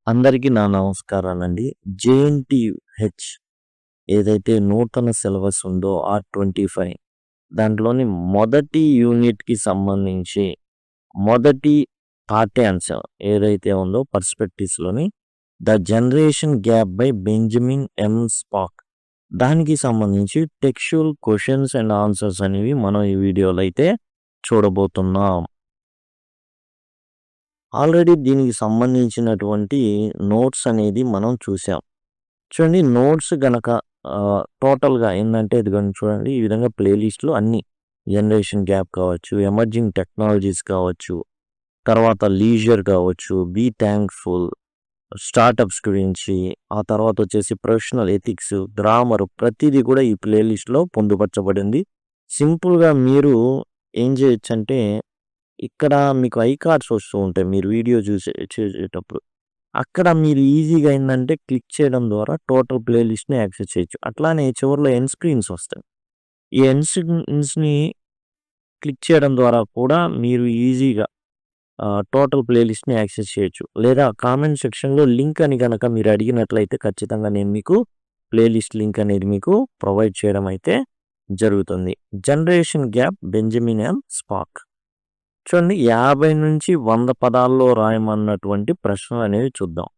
అందరికీ నా నమస్కారాలండి. జేఎన్‌టీయూ-హెచ్ ఏదైతే నూతన సిలబస్ ఉందో R25 దాంట్లోని మొదటి యూనిట్‌కి సంబంధించి మొదటి పాఠ్యాంశం ఏదైతే ఉందో పర్స్పెక్టివ్స్‌లోని 'the generation gap' by Benjamin M Spock దానికి సంబంధించి టెక్స్చువల్ క్వెషన్స్ అండ్ ఆన్సర్స్ అనేవి మనం ఈ వీడియోలో అయితే చూడబోతున్నాం. ఆల్రెడీ దీనికి సంబంధించినటువంటి నోట్స్ అనేది మనం చూసాం. చూడండి నోట్స్ గనక టోటల్‌గా ఏందంటే ఇదిగోండి చూడండి ఈ విధంగా ప్లేలిస్ట్‌లో అన్నీ జనరేషన్ గ్యాప్ కావచ్చు, ఎమర్జింగ్ టెక్నాలజీస్ కావచ్చు, తర్వాత లీజర్ కావచ్చు, బీ థాంక్‌ఫుల్, స్టార్టప్స్ గురించి, ఆ తర్వాత వచ్చేసి ప్రొఫెషనల్ ఎథిక్స్, గ్రామర్ ప్రతిదీ కూడా ఈ ప్లేలిస్ట్‌లో పొందుపరచబడింది. సింపుల్‌గా మీరు ఏం చేయొచ్చంటే ఇక్కడ మీకు ఐ కార్డ్స్ వస్తూ ఉంటాయి మీరు వీడియో చేసేటప్పుడు. అక్కడ మీరు ఈజీగా ఏందంటే క్లిక్ చేయడం ద్వారా టోటల్ ప్లేలిస్ట్‌ని యాక్సెస్ చేయొచ్చు. అట్లానే చివరిలో ఎండ్ స్క్రీన్స్ వస్తాయి. ఈ ఎండ్ స్క్రీన్స్‌ని క్లిక్ చేయడం ద్వారా కూడా మీరు ఈజీగా టోటల్ ప్లేలిస్ట్‌ని యాక్సెస్ చేయొచ్చు. లేదా కామెంట్ సెక్షన్‌లో లింక్ అని గనక మీరు అడిగినట్లయితే ఖచ్చితంగా నేను మీకు ప్లేలిస్ట్ లింక్ అనేది మీకు ప్రొవైడ్ చేయడం అయితే జరుగుతుంది. Generation gap Benjamin M Spock. చూడండి 50-100 పదాల్లో రాయమన్నటువంటి ప్రశ్నలు అనేవి చూద్దాం.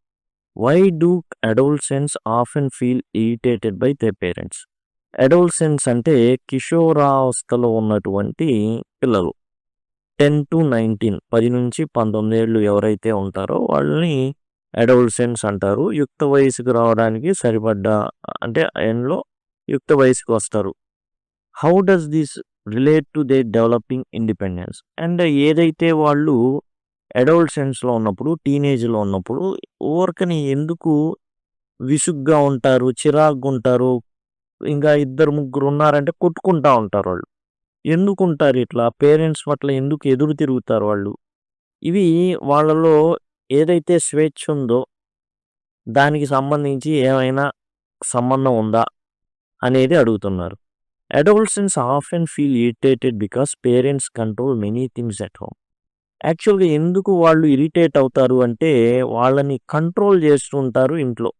Why do adolescents often feel irritated by their parents? Adolescents అంటే కిషోరావస్థలో ఉన్నటువంటి పిల్లలు 10-19 10-19 ఏళ్ళు ఎవరైతే ఉంటారో వాళ్ళని అడోలసెంట్స్ అంటారు. యుక్త వయసుకు రావడానికి సరిపడ్డ అంటే ఎండ్లో యుక్త వయసుకు వస్తారు. How does this relate to they developing independence? And ఏదైతే వాళ్ళు అడోలసెన్స్‌లో ఉన్నప్పుడు, టీనేజ్‌లో ఉన్నప్పుడు ఊరకని ఎందుకు విసుగ్గా ఉంటారు, చిరాకుగా ఉంటారు, ఇంకా ఇద్దరు ముగ్గురు ఉన్నారంటే కొట్టుకుంటా ఉంటారు వాళ్ళు. ఎందుకుంటారు ఇట్లా? పేరెంట్స్ పట్ల ఎందుకు ఎదురు తిరుగుతారు వాళ్ళు? ఇవి వాళ్ళలో ఏదైతే స్వేచ్ఛ ఉందో దానికి సంబంధించి ఏమైనా సంబంధం ఉందా అనేది అడుగుతున్నారు. Adolescents often feel irritated because parents control many things at home. యాక్చువల్‌గా ఎందుకు వాళ్ళు ఇరిటేట్ అవుతారు అంటే వాళ్ళని కంట్రోల్ చేస్తూ ఉంటారు ఇంట్లో.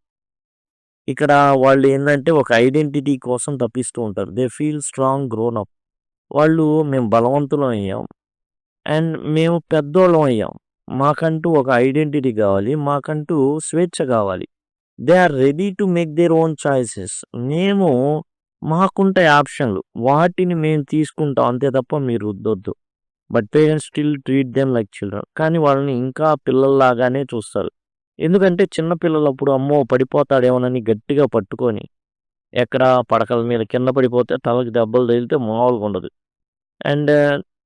ఇక్కడ వాళ్ళు ఏందంటే ఒక ఐడెంటిటీ కోసం తప్పిస్తూ ఉంటారు. They feel strong grown up. వాళ్ళు మేము బలవంతులం అయ్యాం. అండ్ మేము పెద్దోళ్ళం అయ్యాం. మాకంటూ ఒక ఐడెంటిటీ కావాలి. మాకంటూ స్వేచ్ఛ కావాలి. They are ready to make their own choices. మేము మాకుంటాయి ఆప్షన్‌లు. వాటిని మేము తీసుకుంటాం అంతే తప్ప మీరు రుద్దొద్దు. But parents still treat them like children. కానీ వాళ్ళని ఇంకా పిల్లల్లాగానే చూస్తారు. ఎందుకంటే చిన్న పిల్లలప్పుడు అమ్మో! పడిపోతాడేమోనని గట్టిగా పట్టుకొని, ఎక్కడ పడకల మీద కింద పడిపోతే తలకి దెబ్బలు తగిలితే మామూలుగా ఉండదు. అండ్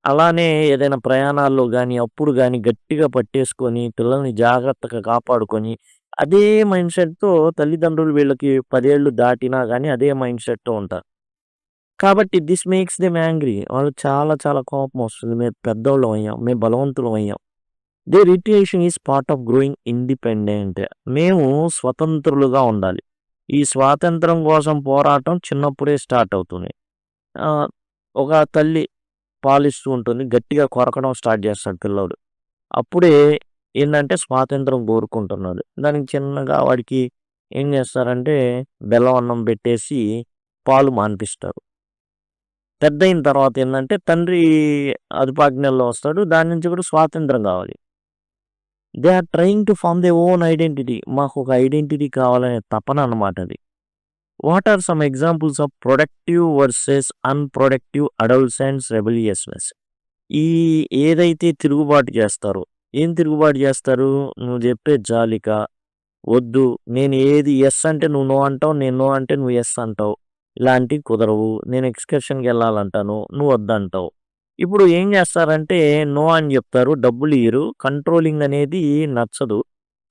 అలానే ఏదైనా ప్రయాణాల్లో గానీ, అప్పుడు గానీ గట్టిగా పట్టేసుకొని పిల్లల్ని జాగ్రత్తగా కాపాడుకొని అదే మైండ్‌సెట్‌తో తల్లిదండ్రులు వీళ్ళకి 10 ఏళ్ళు దాటినా గానీ అదే మైండ్‌సెట్‌తో ఉంటారు. కాబట్టి దిస్ మేక్స్ దెమ్ యాంగ్రీ. వాళ్ళకి చాలా చాలా కోపమొస్తుంది. మేము పెద్దోళ్ళం అయ్యాం. మేము బలవంతులం అయ్యాం. Their irritation is part of growing independent. మేము స్వతంత్రులుగా ఉండాలి. ఈ స్వాతంత్రం కోసం పోరాటం చిన్నప్పుడే స్టార్ట్ అవుతుంది. ఆహ్, ఒక తల్లి పాలిస్తూ ఉంటుంది. గట్టిగా కొరకడం స్టార్ట్ చేస్తాడు పిల్లోడు. అప్పుడే ఏందంటే స్వాతంత్రం కోరుకుంటున్నాడు. దానికి చిన్నగా వాడికి ఏం చేస్తారంటే బెల్లం అన్నం పెట్టేసి పాలు మాన్పిస్తారు. పెద్దయిన తర్వాత ఏందంటే తండ్రి అదుపాజ్ఞల్లో వస్తాడు. దాని నుంచి కూడా స్వాతంత్రం కావాలి. They are trying to form their own identity. మాకు ఒక ఐడెంటిటీ కావాలనే తపన అన్నమాట అది. What are some examples of productive versus unproductive adolescents rebelliousness? ఈ ఏదైతే తిరుగుబాటు చేస్తారో, ఏం తిరుగుబాటు చేస్తారు? నువ్వు చెప్పేది జాలిక, వద్దు, నేను ఏది యెస్ అంటే నువ్వు నో అంటావు, నేను నో అంటే నువ్వు యెస్ అంటావు. ఇలాంటివి కుదరవు. నేను ఎక్స్‌కర్షన్‌కెళ్ళాలంటాను, నువ్వు వద్దంటావు. ఇప్పుడు ఏం చేస్తారంటే నో అని చెప్తారు, డబ్బులియ్యరు. కంట్రోలింగ్ అనేది నచ్చదు.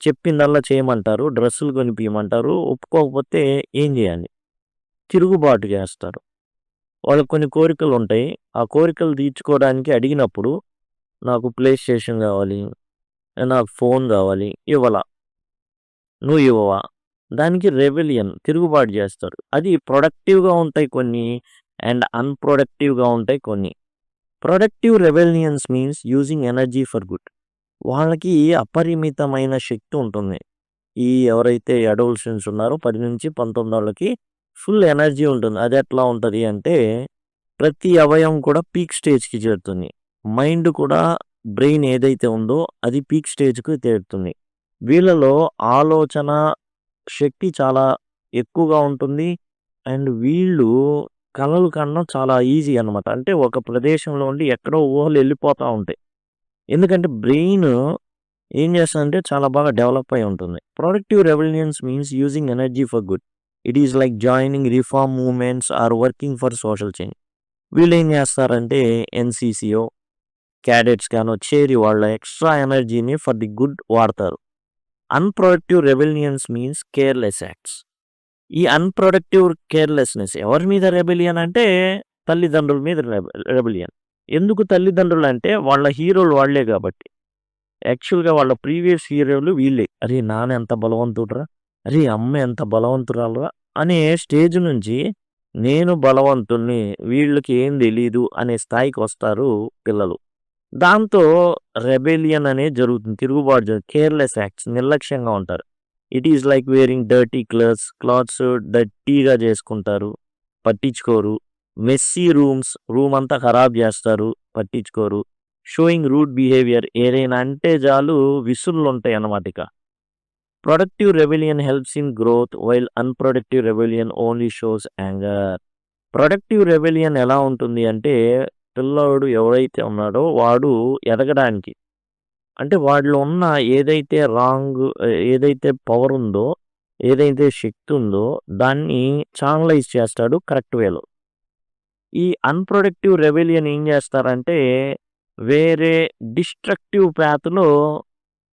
చెప్పిందల్లా చేయమంటారు, డ్రెస్సులు కొనిపియమంటారు. ఒప్పుకోకపోతే ఏం చేయాలి? తిరుగుబాటు చేస్తారు. వాళ్ళకి కొన్ని కోరికలుంటాయి. ఆ కోరికలు తీర్చుకోవడానికి అడిగినప్పుడు నాకు ప్లే స్టేషన్ కావాలి, నాకు ఫోన్ కావాలి, ఇవ్వలా. నువ్వు ఇవ్వవా? దానికి రెబెలియన్ తిరుగుబాటు చేస్తారు. అది ప్రొడక్టివ్‌గా ఉంటాయి కొన్ని అండ్ అన్‌ప్రొడక్టివ్‌గా ఉంటాయి కొన్ని. Productive rebellions means using energy for good. వాళ్ళకి అపరిమితమైన శక్తి ఉంటుంది. ఈ ఎవరైతే అడోలసెంట్స్ ఉన్నారో 10-19 ఫుల్ ఎనర్జీ ఉంటుంది. అది ఎట్లా ఉంటది అంటే, ప్రతి అవయవం కూడా పీక్ స్టేజ్‌కి చేరుతుంది. మైండ్ కూడా బ్రెయిన్ ఏదైతే ఉందో అది పీక్ స్టేజ్‌కి చేరుతుంది. వీళ్ళలో ఆలోచన శక్తి చాలా ఎక్కువగా ఉంటుంది. అండ్ వీళ్ళు కలలు కనడం చాలా ఈజీ అనమాట. అంటే ఒక ప్రదేశంలో ఉండి ఎక్కడో ఊహలు ఎళ్ళిపోతా ఉంటాయి. ఎందుకంటే బ్రెయిన్ ఏం చేస్తదంటే చాలా బాగా డెవలప్ అయి ఉంటుంది. Productive rebellions means using energy for good. It is like joining reform movements or working for social change. వీళ్ళేం చేస్తారంటే ఎన్‌సీసీయో, క్యాడెట్స్ గానో చేరి వాళ్ళ ఎక్స్‌ట్రా ఎనర్జీని ఫర్ ది గుడ్ వాడతారు. Unproductive rebellions means careless acts. ఈ అన్‌ప్రొడక్టివ్ కేర్‌లెస్‌నెస్ ఎవరి మీద రెబెలియన్ అంటే తల్లిదండ్రుల మీద రెబెలియన్. ఎందుకు తల్లిదండ్రులంటే వాళ్ళ హీరోలు వాళ్ళే కాబట్టి. యాక్చువల్‌గా వాళ్ళ ప్రీవియస్ హీరోలు వీళ్ళే. అరే! నాన్న ఎంత బలవంతుడురా! అరే! అమ్మ ఎంత బలవంతురాలురా! అనే స్టేజ్ నుంచి నేను బలవంతుడిని, వీళ్ళకి ఏం తెలీదు అనే స్థాయికొస్తారు పిల్లలు. దాంతో రెబెలియన్ అనేది జరుగుతుంది. తిరుగుబాటు కేర్‌లెస్ యాక్ట్స్ నిర్లక్ష్యంగా ఉంటారు. It is like wearing dirty clothes డర్టీగా చేసుకుంటారు. పట్టించుకోరు. మెస్సీ రూమ్ అంతా ఖరాబ్ చేస్తారు. పట్టించుకోరు. షోయింగ్ రూడ్ బిహేవియర్ ఏదైనా అంటే చాలు విసుర్లుంటాయన్నమాట ఇక. Productive rebellion helps in growth while unproductive rebellion only shows anger. Productive rebellion ఎలా ఉంటుంది అంటే పిల్లోడు ఎవరైతే ఉన్నాడో వాడు ఎదగడానికి అంటే వాడిలో ఉన్న ఏదైతే పవర్ ఉందో, ఏదైతే శక్తి ఉందో దాన్ని ఛానలైజ్ చేస్తాడు కరెక్ట్ వేలో. ఈ అన్‌ప్రొడక్టివ్ రెబెలియన్ ఏం చేస్తారంటే వేరే డిస్ట్రక్టివ్ పాత్‌లో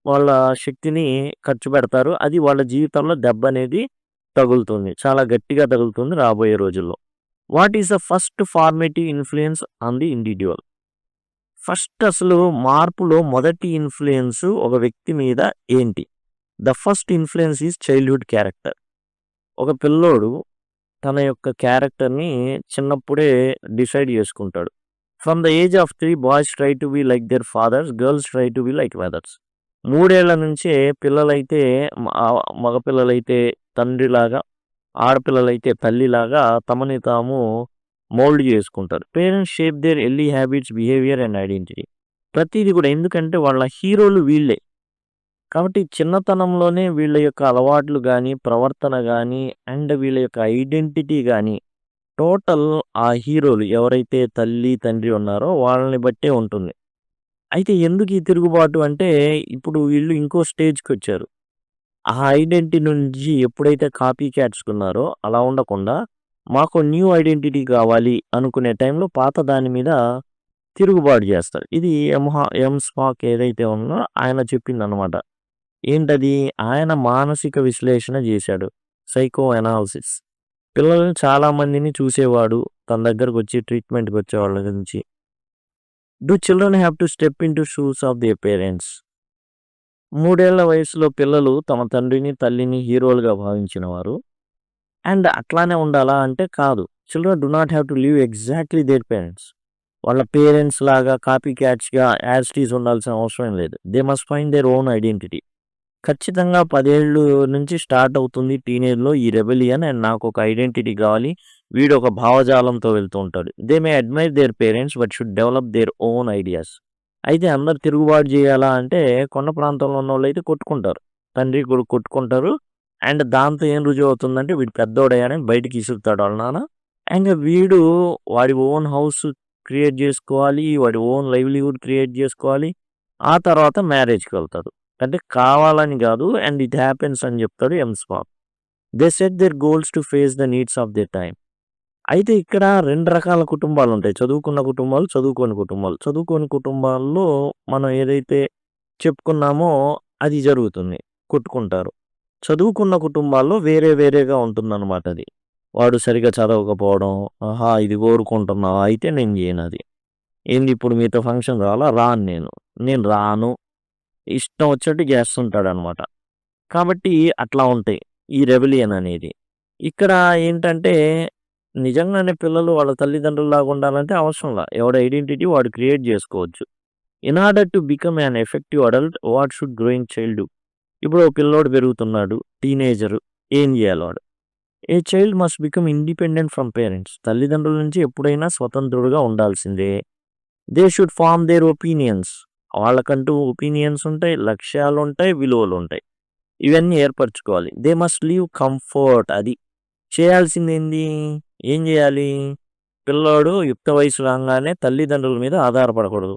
వాళ్ళ శక్తిని ఖర్చు పెడతారు. అది వాళ్ళ జీవితంలో దెబ్బనేది తగులుతుంది. చాలా గట్టిగా తగులుతుంది రాబోయే రోజుల్లో. What is the first formative influence on the individual? First అసలు మార్పులో మొదటి ఇన్‌ఫ్లూయెన్స్ ఒక వ్యక్తి మీద ఏంటి? The first influence is childhood character. ఒక పిల్లోడు తన యొక్క క్యారెక్టర్‌ని చిన్నప్పుడే డిసైడ్ చేసుకుంటాడు. From the age of 3 boys try to be like their fathers, girls try to be like mothers. 3 ఏళ్ల నుంచే పిల్లలైతే మగపిల్లలైతే తండ్రిలాగా, ఆడపిల్లలైతే తల్లిలాగా తమని తాము మౌల్డ్ చేసుకుంటారు. Parents shape their early habits, behaviour and identity. ప్రతీది కూడా ఎందుకంటే వాళ్ళ హీరోలు వీళ్ళే. కాబట్టి చిన్నతనంలోనే వీళ్ళ యొక్క అలవాట్లు గానీ, ప్రవర్తన గానీ అండ్ వీళ్ళ యొక్క ఐడెంటిటీ గానీ టోటల్ ఆ హీరోలు ఎవరైతే తల్లి, తండ్రి ఉన్నారో వాళ్ళని బట్టే ఉంటుంది. అయితే ఎందుకు ఈ తిరుగుబాటు అంటే ఇప్పుడు వీళ్ళు ఇంకో స్టేజ్‌కొచ్చారు. ఆ ఐడెంటిటీ నుంచి ఎప్పుడైతే కాపీ క్యాట్స్‌కున్నారో అలా ఉండకుండా మాకు న్యూ ఐడెంటిటీ కావాలి అనుకునే టైంలో పాత దాని మీద తిరుగుబాటు చేస్తారు. ఇది ఎం స్పాక్ ఏదైతే ఉందో ఆయన చెప్పిందనమాట. ఏంటది? ఆయన మానసిక విశ్లేషణ చేశాడు. Psycho analysis. పిల్లల్ని చాలా మందిని చూసేవాడు. తన దగ్గరకొచ్చి ట్రీట్మెంట్‌కొచ్చే వాళ్ళ గురించి. Do children have to step into shoes of their parents. 3 ఏళ్ల వయసులో పిల్లలు తమ తండ్రిని, తల్లిని హీరోలుగా భావించిన వారు. అండ్ అట్లానే ఉండాలా అంటే కాదు. Children do not have to live exactly their parents. వాళ్ళ పేరెంట్స్ లాగా కాపీ క్యాట్స్‌గా యాజ్ ఇట్ ఈజ్ ఉండాల్సిన అవసరం లేదు. They must find there own identity. ఖచ్చితంగా 10 ఏళ్ళు నుంచి స్టార్ట్ అవుతుంది టీనేజ్‌లో ఈ రెబెలియన్ అండ్ నాకొక ఐడెంటిటీ కావాలి. వీడొక భావజాలంతో వెళ్తూ ఉంటాడు. They may admire their parents but should develop their own ideas. అయితే అందరూ తిరుగుబాటు చేయాలా అంటే కొండ ప్రాంతంలో ఉన్నోళ్ళైతే కొట్టుకుంటారు. తండ్రి, కొడుకు కొట్టుకుంటారు. అండ్ దాంతో ఏం రుజువు అవుతుందంటే వీడు పెద్దోడయ్యాడని బయటికి ఇసురుతాడు వాళ్ళ నాన్న. అండ్ వీడు వాడి ఓన్ హౌస్ క్రియేట్ చేసుకోవాలి. వాడి ఓన్ లైవ్లీహుడ్ క్రియేట్ చేసుకోవాలి. ఆ తర్వాత మ్యారేజ్‌కి వెళ్తాడు. అంటే కావాలని కాదు అండ్ ఇట్ హ్యాపెన్స్ అని చెప్తాడు M Spock. They set their goals to face the needs of their time. అయితే ఇక్కడ 2 రకాల కుటుంబాలుంటాయి. చదువుకున్న కుటుంబాలు, చదువుకోని కుటుంబాలు. చదువుకోని కుటుంబాల్లో మనం ఏదైతే చెప్పుకున్నామో అది జరుగుతుంది. కొట్టుకుంటారు. చదువుకున్న కుటుంబాల్లో వేరే వేరేగా ఉంటుందన్నమాట అది. వాడు సరిగ్గా చదవకపోవడం, ఆహా! ఇది కోరుకుంటున్నావా? అయితే నేను చేయనది. ఏంది ఇప్పుడు మీతో ఫంక్షన్ రావాలా? రాను నేను. నేను రాను. ఇష్టం వచ్చినట్టు చేస్తుంటాడనమాట. కాబట్టి అట్లా ఉంటాయి. ఈ రెబెలియన్ అనేది. ఇక్కడ ఏంటంటే నిజంగానే పిల్లలు వాళ్ళ తల్లిదండ్రుల్లాగా ఉండాలంటే అవసరంలా. ఎవడి ఐడెంటిటీ వాడు క్రియేట్ చేసుకోవచ్చు. In order to become an effective adult what should growing child do? ఇప్పుడు ఓ పిల్లోడు పెరుగుతున్నాడు, టీనేజరు. ఏం జేయాలి వాడు? A child must become independent from parents. తల్లిదండ్రుల నుంచి ఎప్పుడైనా స్వతంత్రుడుగా ఉండాల్సిందే. They should form their opinions. వాళ్ళకంటూ ఒపీనియన్స్ ఉంటాయి, లక్ష్యాలుంటాయి, విలువలుంటాయి. ఇవన్నీ ఏర్పరచుకోవాలి. They must leave comfort. అది చేయాల్సిందేంది? ఏం జేయాలి? పిల్లోడు యుక్త వయసు రాంగానే తల్లిదండ్రుల మీద ఆధారపడకూడదు.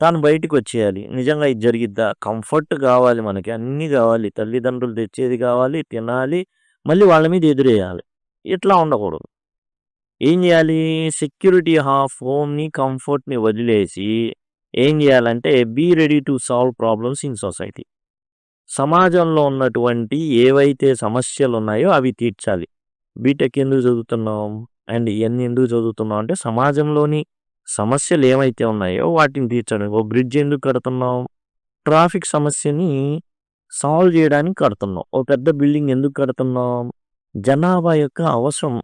తాను బయటికొచ్చేయాలి. నిజంగా ఇది జరిగిద్దా? కంఫర్ట్ గావాలి మనకి. అన్నీ గావాలి. తల్లిదండ్రులు తెచ్చేది గావాలి, తినాలి, మళ్ళీ వాళ్ళ మీద ఎదురేయాలి. ఇట్లా ఉండకూడదు. ఏం జేయాలి? సెక్యూరిటీ ఆఫ్ హోమ్‌ని, కంఫర్ట్‌ని వదిలేసి ఏం జేయాలంటే be ready to solve problems in society. సమాజంలో ఉన్నటువంటి ఏవైతే సమస్యలున్నాయో అవి తీర్చాలి. బీటెక్ ఎందుకు చదువుతున్నాం? అండ్ ఇయన్నీ ఎందుకు చదువుతున్నాం అంటే సమాజంలోని సమస్యలు ఏవైతే ఉన్నాయో వాటిని తీర్చడం. ఓ బ్రిడ్జ్ ఎందుకు కడుతున్నాం? ట్రాఫిక్ సమస్యని సాల్వ్ చేయడానికి కడుతున్నాం. ఓ పెద్ద బిల్డింగ్ ఎందుకు కడుతున్నాం? జనాభా యొక్క అవసరం.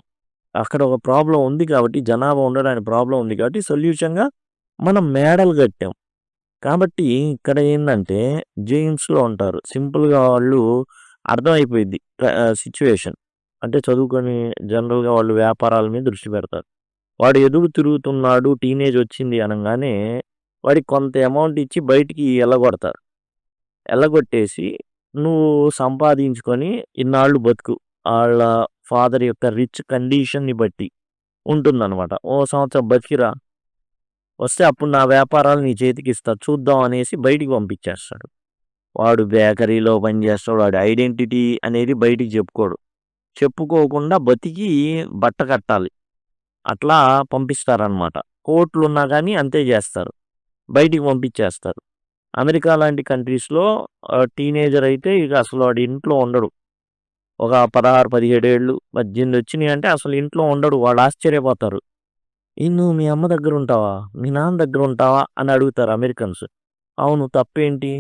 అక్కడ ఒక ప్రాబ్లమ్ ఉంది కాబట్టి, జనాభా ఉండడానికి ప్రాబ్లమ్ ఉంది కాబట్టి సొల్యూషన్‌గా మనం మేడలు కట్టాం. కాబట్టి ఇక్కడ ఏందంటే జేమ్స్‌లో ఉంటారు. సింపుల్‌గా వాళ్ళు అర్థమైపోయిద్ది సిట్యుయేషన్. అంటే చదువుకొని జనరల్‌గా వాళ్ళు వ్యాపారాల మీద దృష్టి పెడతారు. వాడు ఎదురు తిరుగుతున్నాడు, టీనేజ్ వచ్చింది అనంగానే వాడికి కొంత అమౌంట్ ఇచ్చి బయటికి ఎల్లగొడతారు. ఎల్లగొట్టేసి నువ్వు సంపాదించుకొని ఇన్నాళ్ళు బతుకు. ఆళ్ళ ఫాదర్ యొక్క రిచ్ కండిషన్‌ని బట్టి ఉంటుందనమాట. ఓ సంవత్సరం బతికిరా, వస్తే అప్పుడు నా వ్యాపారాలు నీ చేతికిస్తా చూద్దాం అనేసి బయటికి పంపించేస్తాడు. వాడు బేకరీలో పనిచేస్తాడు. వాడి ఐడెంటిటీ అనేది బయటికి చెప్పుకోడు. చెప్పుకోకుండా బతికి బట్ట కట్టాలి. అట్లా పంపిస్తారనమాట. కోర్టులున్నా గానీ అంతే జేస్తారు. బయటికి పంపించేస్తారు. అమెరికా లాంటి కంట్రీస్‌లో టీనేజర్ అయితే ఇక అసలు వాడు ఇంట్లో ఉండడు. ఒక 16, 17 ఏళ్ళు, 18 వచ్చినియంటే అసలు ఇంట్లో ఉండడు. వాళ్ళు ఆశ్చర్యపోతారు. నువ్వు మీ అమ్మ దగ్గరుంటావా? మీ నాన్న దగ్గరుంటావా? అని అడుగుతారు అమెరికన్స్. అవును, తప్పేంటి?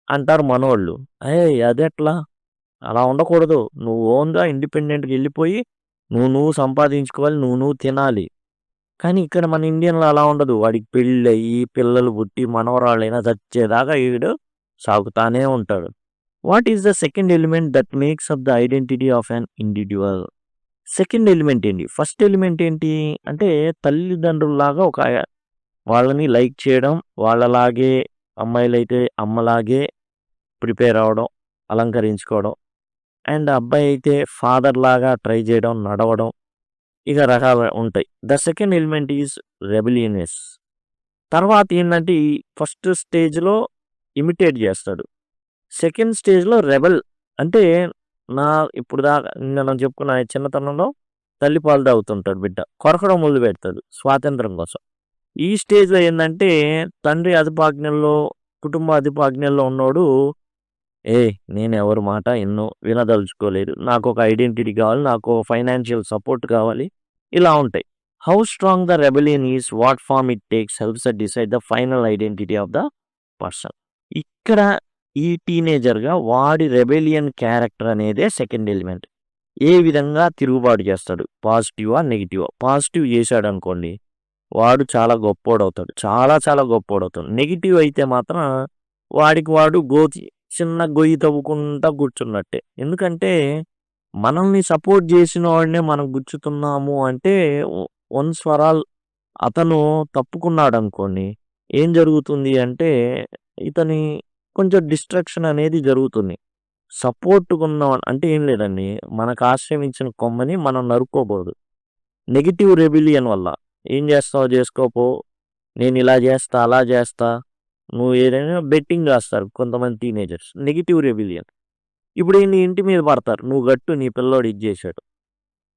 అంటారు మనోళ్ళు. ఏయ్! అదెట్లా? అలా ఉండకూడదు. నువ్వు ఓన్‌గా ఇండిపెండెంట్‌గా ఎళ్ళిపోయి నువ్వు సంపాదించుకోవాలి. నువ్వు తినాలి. కానీ ఇక్కడ మన ఇండియన్‌లో అలా ఉండదు. వాడికి పెళ్ళయ్యి, పిల్లలు పుట్టి, మనవరాళ్ళైనా చచ్చేదాకా ఈడు సాగుతానే ఉంటాడు. What is the second element that makes up the identity of an individual? Second element ఏంటి? ఫస్ట్ ఎలిమెంట్ ఏంటి? అంటే తల్లిదండ్రుల్లాగా వాళ్ళని లైక్ చేయడం, వాళ్ళలాగే అమ్మాయిలైతే అమ్మలాగే ప్రిపేర్ అవ్వడం, అలంకరించుకోవడం. అండ్ అబ్బాయి అయితే ఫాదర్ లాగా ట్రై చేయడం, నడవడం. ఇక రకాలు ఉంటాయి. The second element is rebellious. తర్వాత ఏందంటే ఈ ఫస్ట్ స్టేజ్‌లో ఇమిటేట్ చేస్తాడు. సెకండ్ స్టేజ్‌లో రెబెల్. అంటే నా ఇప్పుడు దాకా మనం చెప్పుకున్న చిన్నతనంలో తల్లి పాలు తాగుతుంటాడు బిడ్డ. కొరకడం మొదలుపెడతాడు స్వాతంత్రం కోసం. ఈ స్టేజ్‌లో ఏందంటే తండ్రి అదుపాజ్ఞల్లో, కుటుంబ అదుపాజ్ఞల్లో ఉన్నోడు నేనెవరి మాట వినదలుచుకోలేదు. నాకొక ఐడెంటిటీ కావాలి. నాకు ఫైనాన్షియల్ సపోర్ట్ కావాలి. ఇలా ఉంటాయి. How strong the rebellion is, what form it takes helps us decide the final identity of the person. ఇక్కడ ఈ టీనేజర్‌గా వాడి రెబెలియన్ క్యారెక్టర్ అనేదే సెకండ్ ఎలిమెంట్. ఏ విధంగా తిరుగుబాటు చేస్తాడు? పాజిటివా? నెగెటివా? పాజిటివ్ చేశాడనుకోండి, వాడు చాలా గొప్పోడవుతాడు. చాలా చాలా గొప్పోడవుతాడు. నెగెటివ్ అయితే మాత్రం వాడికి వాడు చిన్న గొయ్యి తవ్వుకుంటా కూర్చున్నట్టే. ఎందుకంటే మనల్ని సపోర్ట్ చేసిన వాడినే మనం గుచ్చుతున్నాము అంటే వన్స్ ఫర్ ఆల్ అతను తప్పుకున్నాడనుకోండి, ఏం జరుగుతుంది అంటే ఇతని కొంచెం డిస్ట్రక్షన్ అనేది జరుగుతుంది. సపోర్ట్‌గున్న అంటే ఏం లేదండి. మనకు ఆశ్రమించిన కొమ్మని మనం నరుక్కోకూడదు. నెగెటివ్ రెబెలియన్ వల్ల ఏం చేస్తావో చేసుకోపో, నేనిలా చేస్తా, అలా చేస్తా, నువ్వు ఏదైనా బెట్టింగ్ రాస్తారు కొంతమంది టీనేజర్స్. Negative rebellion. ఇప్పుడు నీ ఇంటి మీద పడతారు. నువ్వు కట్టు, నీ పిల్లోడు ఇది చేశాడు.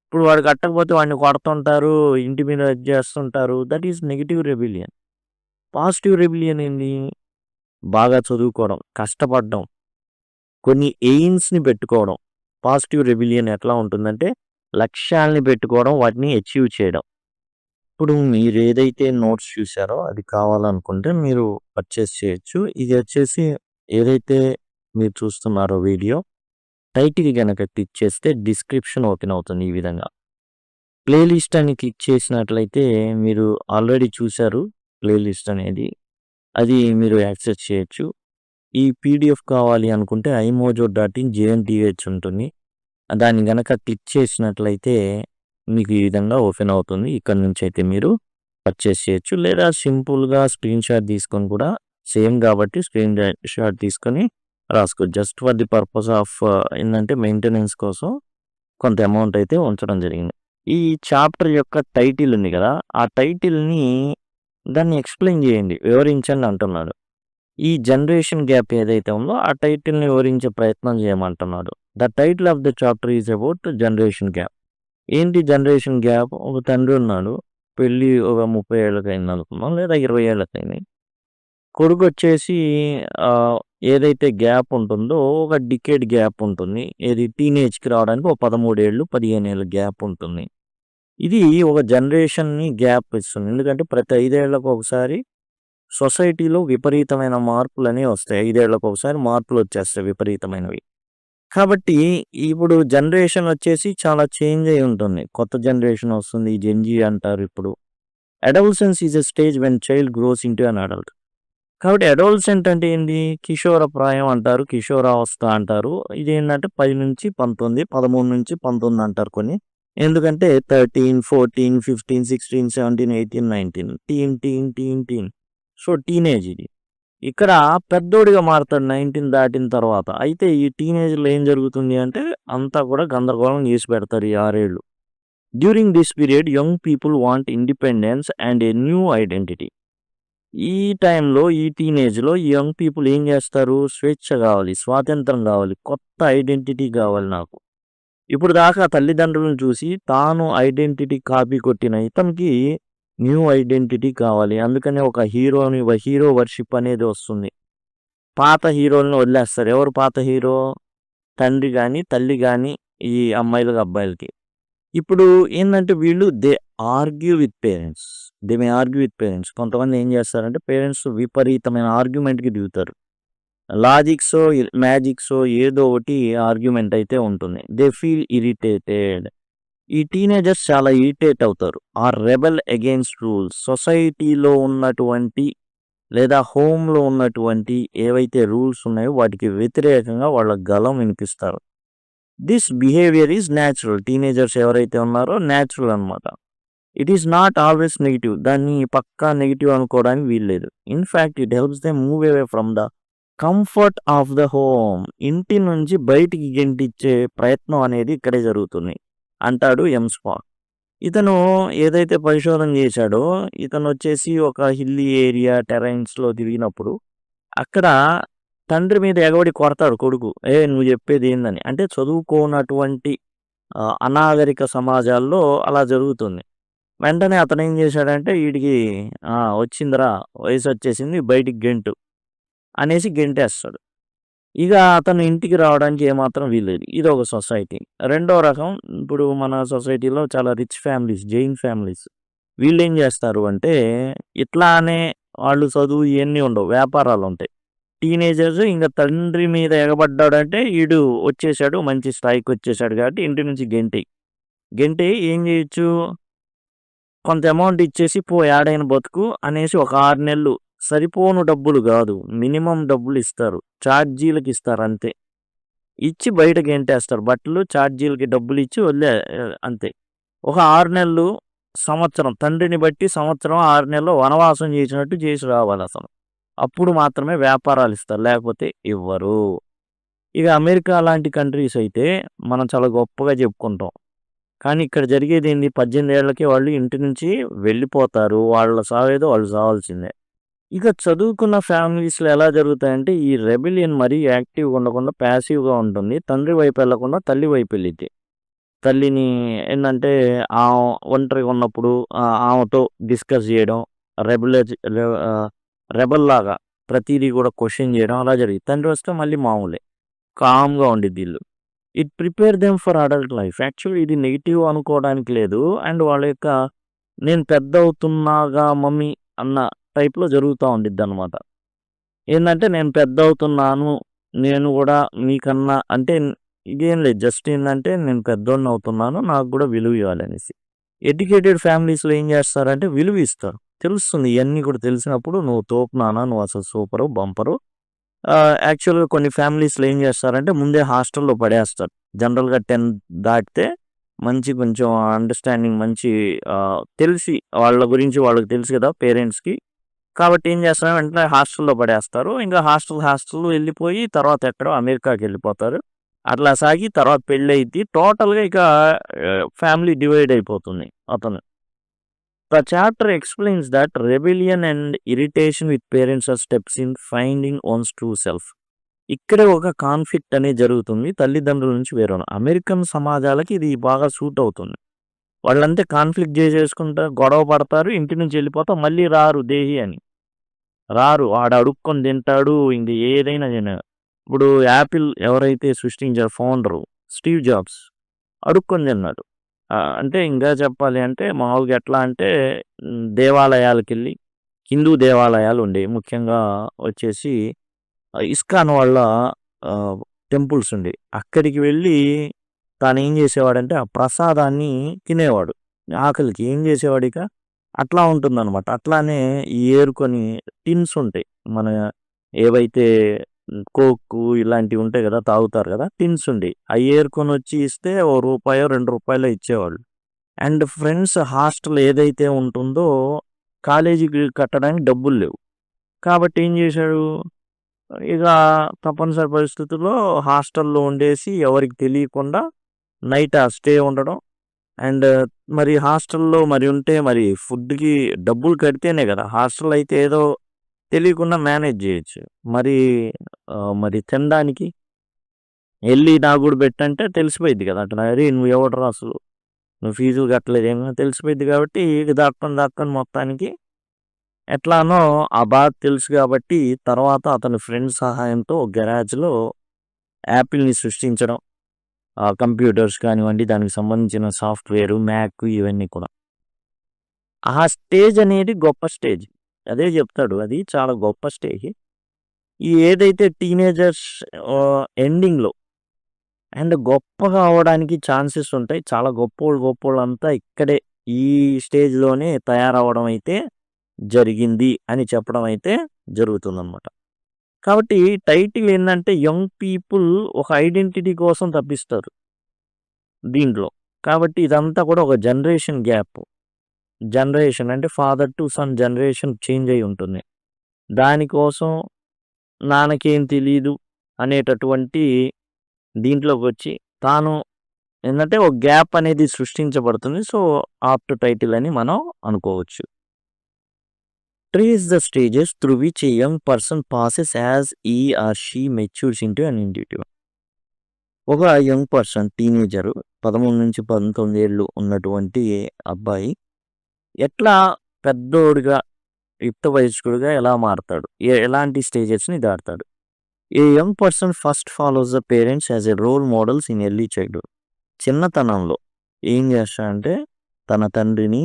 ఇప్పుడు వాడు కట్టకపోతే వాడిని కొడుతుంటారు. ఇంటి మీద ఇది చేస్తుంటారు. That is negative rebellion. Positive rebellion ఏంది? బాగా చదువుకోవడం, కష్టపడడం, కొన్ని ఎయిమ్స్‌ని పెట్టుకోవడం. పాజిటివ్ రెబెలియన్ ఎట్లా ఉంటుందంటే లక్ష్యాల్ని పెట్టుకోవడం, వాటిని అచీవ్ చేయడం. ఇప్పుడు మీరేదైతే నోట్స్ చూసారో అది కావాలనుకుంటే మీరు పర్చేస్ చేయొచ్చు. ఇది వచ్చేసి ఏదైతే మీరు చూస్తున్నారో వీడియో టైటిల్ గనక క్లిక్ చేస్తే డిస్క్రిప్షన్ ఓపెన్ అవుతుంది ఈ విధంగా. ప్లేలిస్ట్ అని క్లిక్ చేసినట్లయితే మీరు ఆల్రెడీ చూసారు ప్లేలిస్ట్ అనేది. అది మీరు యాక్సెస్ చేయొచ్చు. ఈ పీడిఎఫ్ కావాలి అనుకుంటే iMojo.in JNTH ఉంటుంది. దాన్ని గనక క్లిక్ చేసినట్లయితే మీకు ఈ విధంగా ఓపెన్ అవుతుంది. ఇక్కడ నుంచి అయితే మీరు పర్చేస్ చేయొచ్చు. లేదా సింపుల్‌గా స్క్రీన్‌షాట్ తీసుకొని కూడా సేమ్ కాబట్టి షాట్ తీసుకొని రాసుకోవచ్చు. Just for the purpose of ఏందంటే మెయింటెనెన్స్ కోసం కొంత అమౌంట్ అయితే ఉంచడం జరిగింది. ఈ చాప్టర్ యొక్క టైటిల్ ఉంది కదా! ఆ టైటిల్‌ని దాన్ని ఎక్స్‌ప్లెయిన్ చేయండి. వివరించండి అంటున్నాడు. ఈ జనరేషన్ గ్యాప్ ఏదైతే ఉందో ఆ టైటిల్‌ని వివరించే ప్రయత్నం చేయమంటున్నాడు. The title of the chapter is about generation gap. ఏంటి జనరేషన్ గ్యాప్? ఒక తండ్రి ఉన్నాడు. పెళ్లి ఒక 30 ఏళ్ళకయింది అనుకుందాం. లేదా 20 ఏళ్ళకయింది. కొడుకొచ్చేసి ఏదైతే గ్యాప్ ఉంటుందో ఒక డికేడ్ గ్యాప్ ఉంటుంది. ఏది టీనేజ్‌కి రావడానికి ఒక 13 ఏళ్ళు, 15 ఏళ్ల గ్యాప్ ఉంటుంది. ఇది ఒక జనరేషన్‌ని గ్యాప్ ఇస్తుంది. ఎందుకంటే ప్రతి 5 ఏళ్లకు ఒకసారి సొసైటీలో విపరీతమైన మార్పులనేవి వస్తాయి. 5 ఏళ్లకు ఒకసారి మార్పులొచ్చేస్తాయి విపరీతమైనవి. కాబట్టి ఇప్పుడు జనరేషన్ వచ్చేసి చాలా చేంజ్ అయ్యి ఉంటుంది. కొత్త జనరేషన్ వస్తుంది. జెన్‌జీ అంటారు ఇప్పుడు. Adolescence is a stage when child grows into an adult. కాబట్టి అడోలసెంట్ అంటే ఏంది? కిషోర ప్రాయం అంటారు. కిషోరావస్థ అంటారు. ఇదేంటంటే 10 నుంచి 19, 13 నుంచి 19 అంటారు కొన్ని. ఎందుకంటే 13, 14, 15, 16, 17, 18, 19 టీన్. సో, టీనేజ్ ఇది. ఇక్కడ పెద్దోడిగా మారతాడు 19 దాటిన తర్వాత. అయితే ఈ టీనేజ్‌లో ఏం జరుగుతుంది అంటే అంతా కూడా గందరగోళం చేసి పెడతారు ఈ 6 ఏళ్ళు. During this period young people want independence and a new identity. ఈ టైంలో ఈ టీనేజ్‌లో ఈ యంగ్ పీపుల్ ఏం చేస్తారు? స్వేచ్ఛ కావాలి, స్వాతంత్రం కావాలి, కొత్త ఐడెంటిటీ కావాలి నాకు. ఇప్పుడు దాకా తల్లిదండ్రులను చూసి తాను ఐడెంటిటీ కాపీ కొట్టిన ఇతనికి న్యూ ఐడెంటిటీ కావాలి. అందుకనే ఒక హీరో వర్షిప్ అనేది వస్తుంది. పాత హీరోలని వదిలేస్తారు. ఎవరు పాత హీరో? తండ్రి గాని, తల్లి గాని ఈ అమ్మాయిలకి, అబ్బాయిలకి. ఇప్పుడు ఏందంటే వీళ్ళు they argue with parents. They may argue with parents. కొంతమంది ఏం చేస్తారంటే పేరెంట్స్ విపరీతమైన ఆర్గ్యుమెంట్‌కి దిగుతారు. లాజిక్సో, మ్యాజిక్సో ఏదో ఒకటి ఆర్గ్యుమెంట్ అయితే ఉంటుంది. They feel irritated. ఈ టీనేజర్స్ చాలా ఇరిటేట్ అవుతారు. Or rebel against rules. సొసైటీలో ఉన్నటువంటి లేదా హోమ్‌లో ఉన్నటువంటి ఏవైతే రూల్స్ ఉన్నాయో వాటికి వ్యతిరేకంగా వాళ్ళ గళం వినిపిస్తారు. This behaviour is natural. Teenagers ఎవరైతే ఉన్నారో న్యాచురల్ అనమాట. It is not always negative. దాన్ని పక్కా నెగెటివ్ అనుకోవడానికి వీల్లేదు. In fact it helps them move away from the comfort of the home. ఇంటి నుంచి బయటికి గెంటిచ్చే ప్రయత్నం అనేది ఇక్కడే జరుగుతుంది అంటాడు స్పాక్. ఇతను ఏదైతే పరిశోధన చేశాడో ఇతనొచ్చేసి ఒక హిల్లీ ఏరియా టెరైన్స్‌లో తిరిగినప్పుడు అక్కడ తండ్రి మీద ఎగబడి కొడతాడు కొడుకు. నువ్వు చెప్పేది ఏందని. అంటే చదువుకోనటువంటి అనాగరిక సమాజాల్లో అలా జరుగుతుంది. వెంటనే అతనేం చేశాడంటే ఈడికి వచ్చిందిరా వయసొచ్చేసింది బయటికి గెంటు అనేసి గెంటేస్తాడు. ఇక అతను ఇంటికి రావడానికి ఏమాత్రం వీల్లేదు. ఇదొక సొసైటీ. రెండో రకం ఇప్పుడు మన సొసైటీలో చాలా రిచ్ ఫ్యామిలీస్, జైన్ ఫ్యామిలీస్. వీళ్ళేం చేస్తారు అంటే ఇట్లానే వాళ్ళు చదువు ఇయన్నీ ఉండవు. వ్యాపారాలుంటాయి. టీనేజర్స్ ఇంక తండ్రి మీద ఎగబడ్డాడంటే ఈడు వచ్చేసాడు, మంచి స్థాయికొచ్చేసాడు కాబట్టి ఇంటి నుంచి గెంటేయి ఏం చేయొచ్చు? కొంత అమౌంట్ ఇచ్చేసి పో ఏడైన బతుకు అనేసి ఒక 6 నెలలు సరిపోను డబ్బులు గాదు. మినిమమ్ డబ్బులిస్తారు. ఛార్జీలకి ఇస్తారంతే. ఇచ్చి బయట గెంటేస్తారు. బట్టలు ఛార్జీలకి డబ్బులిచ్చి అంతే. ఒక 6 నెలలు, సంవత్సరం తండ్రిని బట్టి సంవత్సరం, 6 నెలలు వనవాసం చేసినట్టు చేసి రావాలసలు. అప్పుడు మాత్రమే వ్యాపారాలిస్తారు. లేకపోతే ఇవ్వరు. ఇక అమెరికా లాంటి కంట్రీస్ అయితే మనం చాలా గొప్పగా చెప్పుకుంటాం. కానీ ఇక్కడ జరిగేదేంది 18 ఏళ్లకే వాళ్ళు ఇంటి నుంచి వెళ్ళిపోతారు. వాళ్ళ సావేదో వాళ్ళు సావాల్సిందే. ఇక చదువుకున్న ఫ్యామిలీస్‌లో ఎలా జరుగుతాయంటే ఈ రెబెలియన్ మరీ యాక్టివ్‌గా ఉండకుండా ప్యాసివ్‌గా ఉంటుంది. తండ్రి వైపు ఎళ్ళకుండా తల్లి వైపు ఎళ్ళిద్ది. తల్లిని ఏందంటే ఒంటరిగా ఉన్నప్పుడు ఆమెతో డిస్కస్ చేయడం, రెబెల్‌లాగా ప్రతీదీ కూడా క్వెషన్ చేయడం అలా జరిగిద్ది. తండ్రి వస్తే మళ్ళీ మామూలే. కామ్‌గా ఉండిద్దిల్లు. It prepare them for adult life. Actually ఇది నెగెటివ్ అనుకోవడానికి లేదు. అండ్ వాళ్ళ యొక్క నేను పెద్దవుతున్నాగా మమ్మీ అన్న టైప్‌లో జరుగుతా ఉండిద్దనమాట. ఏందంటే నేను పెద్దవుతున్నాను. నేను గూడా మీకన్నా అంటే ఇదేం లేదు. జస్ట్ ఏందంటే నేను పెద్దోడినవుతున్నాను. నాకు గూడా విలువ ఇవ్వాలనేసి. ఎడ్యుకేటెడ్ ఫ్యామిలీస్‌లో ఏం చేస్తారంటే విలువ ఇస్తారు. తెలుస్తుంది ఇయన్నీ కూడా తెలిసినప్పుడు నువ్వు తోపు నాన్న, నువ్వు అసలు సూపరు, బంపరు యాక్చువల్‌గా కొన్ని ఫ్యామిలీస్‌లో ఏం చేస్తారంటే ముందే హాస్టల్‌లో పడేస్తారు. జనరల్‌గా 10 దాటితే మంచి కొంచెం అండర్‌స్టాండింగ్ మంచి తెలిసి వాళ్ళ గురించి వాళ్ళకి తెలుసు కదా పేరెంట్స్‌కి. కాబట్టి ఏం చేస్తారు వెంటనే హాస్టల్‌లో పడేస్తారు. ఇంకా హాస్టల్ వెళ్ళిపోయి తర్వాత ఎక్కడో అమెరికాకెళ్ళిపోతారు. అట్లా సాగి తర్వాత పెళ్లయిద్ది. టోటల్‌గా ఇక ఫ్యామిలీ డివైడ్ అయిపోతుంది అతను. The chapter explains that rebellion and irritation with parents are steps in finding one's true self. ఇక్కడే ఒక కాన్ఫ్లిక్ట్ అనేది జరుగుతుంది. తల్లిదండ్రుల నుంచి వేరు. అమెరికన్ సమాజాలకి ఇది బాగా సూట్ అవుతుంది. వాళ్ళంతే కాన్ఫ్లిక్ట్ చేసేసుకుంటా గొడవ పడతారు. ఇంటి నుంచి వెళ్ళిపోతా మళ్ళీ రారు దేహి అని. రారు. ఆడు అడుక్కొని తింటాడు. ఇంక ఏదైనా ఇప్పుడు యాపిల్ ఎవరైతే సృష్టించారో ఫౌండరు స్టీవ్ జాబ్స్ అడుక్కొని తిన్నాడు. అంటే ఇంకా చెప్పాలి అంటే మామూలుగా ఎట్లా అంటే దేవాలయాలకెళ్ళి హిందూ దేవాలయాలు ఉండేవి. ముఖ్యంగా వచ్చేసి ఇస్కాన్ వాళ్ళ టెంపుల్స్ ఉండేవి. అక్కడికి వెళ్ళి తానేం చేసేవాడంటే ఆ ప్రసాదాన్ని తినేవాడు. ఆకలికి ఏం చేసేవాడు ఇక అట్లా ఉంటుందన్నమాట. అట్లానే ఏరుకొని టిన్స్ ఉంటాయి. మన ఏవైతే కోక్కు ఇలాంటివి ఉంటాయి కదా! తాగుతారు కదా! టిన్స్ ఉండేయి. అయి ఏరుకొనొచ్చి ఇస్తే ఓ రూపాయో, రూ. 2 ఇచ్చేవాళ్ళు. అండ్ ఫ్రెండ్స్ హాస్టల్ ఏదైతే ఉంటుందో కాలేజీకి కట్టడానికి డబ్బులు లేవు. కాబట్టి ఏం చేశాడు, ఇక తప్పనిసరి పరిస్థితుల్లో హాస్టల్‌లో ఉండేసి ఎవరికీ తెలియకుండా నైట్ స్టే ఉండడం. అండ్ మరి హాస్టల్‌లో మరి ఉంటే మరి ఫుడ్‌కి డబ్బులు కడితేనే కదా! హాస్టల్ అయితే ఏదో తెలియకుండా మేనేజ్ చేయొచ్చు. మరి మరి తినడానికి ఎళ్లి నాకు కూడా పెట్టంటే తెలిసిపోయిద్ది కదా! అక్కడ అరేయ్! నువ్వెవడురా అసలు? నువ్వు ఫీజులు కట్టలేదేమో తెలిసిపోయిద్ది కాబట్టి దాక్కొని మొత్తానికి ఎట్లానో ఆ బాధ తెలుసు కాబట్టి తర్వాత అతని ఫ్రెండ్ సహాయంతో గరాజ్‌లో యాపిల్‌ని సృష్టించడం. కంప్యూటర్స్ కానివ్వండి, దానికి సంబంధించిన సాఫ్ట్‌వేరు, మ్యాక్ ఇవన్నీ కూడా. ఆ స్టేజ్ అనేది గొప్ప స్టేజ్. అదే చెప్తాడు. అది చాలా గొప్ప స్టేజ్. ఈ ఏదైతే టీనేజర్స్ ఎండింగ్‌లో అండ్ గొప్పగా అవ్వడానికి ఛాన్సెస్ ఉంటాయి. చాలా గొప్పోళ్ళంతా ఇక్కడే ఈ స్టేజ్‌లోనే తయారవ్వడం అయితే జరిగింది అని చెప్పడం అయితే జరుగుతుందనమాట. కాబట్టి టైటిల్ ఏందంటే యంగ్ పీపుల్ ఒక ఐడెంటిటీ కోసం తప్పిస్తారు దీంట్లో. కాబట్టి ఇదంతా కూడా ఒక జనరేషన్ గ్యాప్. జనరేషన్ అంటే father to son generation change అయ్యి ఉంటుంది. దానికోసం నాన్నకేం తెలీదు అనేటటువంటి దీంట్లోకొచ్చి తాను ఏందంటే ఒక గ్యాప్ అనేది సృష్టించబడుతుంది. సో, ఆప్ట్ టైటిల్ అని మనం అనుకోవచ్చు. Trace the stages through which a young person passes as he or she మెచ్యూర్స్ into an individual. ఒక యంగ్ పర్సన్ టీనేజరు 13-19 ఏళ్ళు ఉన్నటువంటి అబ్బాయి ఎట్లా పెద్దోడిగా, యుక్త వయస్కుడిగా ఎలా మారతాడు? ఎలాంటి స్టేజెస్‌ని దాటుతాడు? A young person first follows the parents as a role models in early childhood. చిన్నతనంలో ఏం చేస్తాడంటే తన తండ్రిని,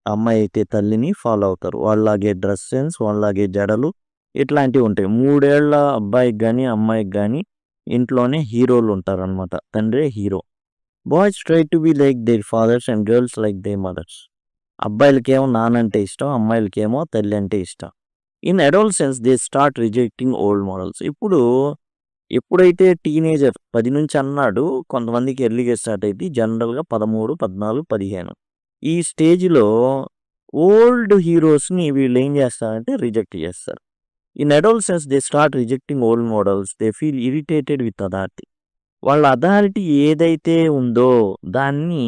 అమ్మాయి అయితే తల్లిని ఫాలో అవుతారు. వాళ్ళలాగే డ్రెస్ సెన్స్, వాళ్ళలాగే జడలు ఇట్లాంటివి ఉంటాయి. 3 ఏళ్ల అబ్బాయికి గాని, అమ్మాయికి గాని ఇంట్లోనే హీరోలు ఉంటారనమాట. తండ్రే hero. Boys try to be like their fathers and girls like their mothers. అబ్బాయిలకేమో నానంటే ఇష్టం, అమ్మాయిలకేమో తల్లి అంటే ఇష్టం. In adolescence they start rejecting old models. ఎప్పుడైతే టీనేజర్ 10 నుంచి అన్నాడు, కొంతమందికి ఎర్లీగా స్టార్ట్ అయిద్ది. జనరల్‌గా 13, 14, 15 ఈ స్టేజ్‌లో ఓల్డ్ హీరోస్‌ని వీళ్ళు ఏం చేస్తారంటే రిజెక్ట్ చేస్తారు. In adolescence they start rejecting old models. They feel irritated with authority. వాళ్ళ అథారిటీ ఏదైతే ఉందో దాన్ని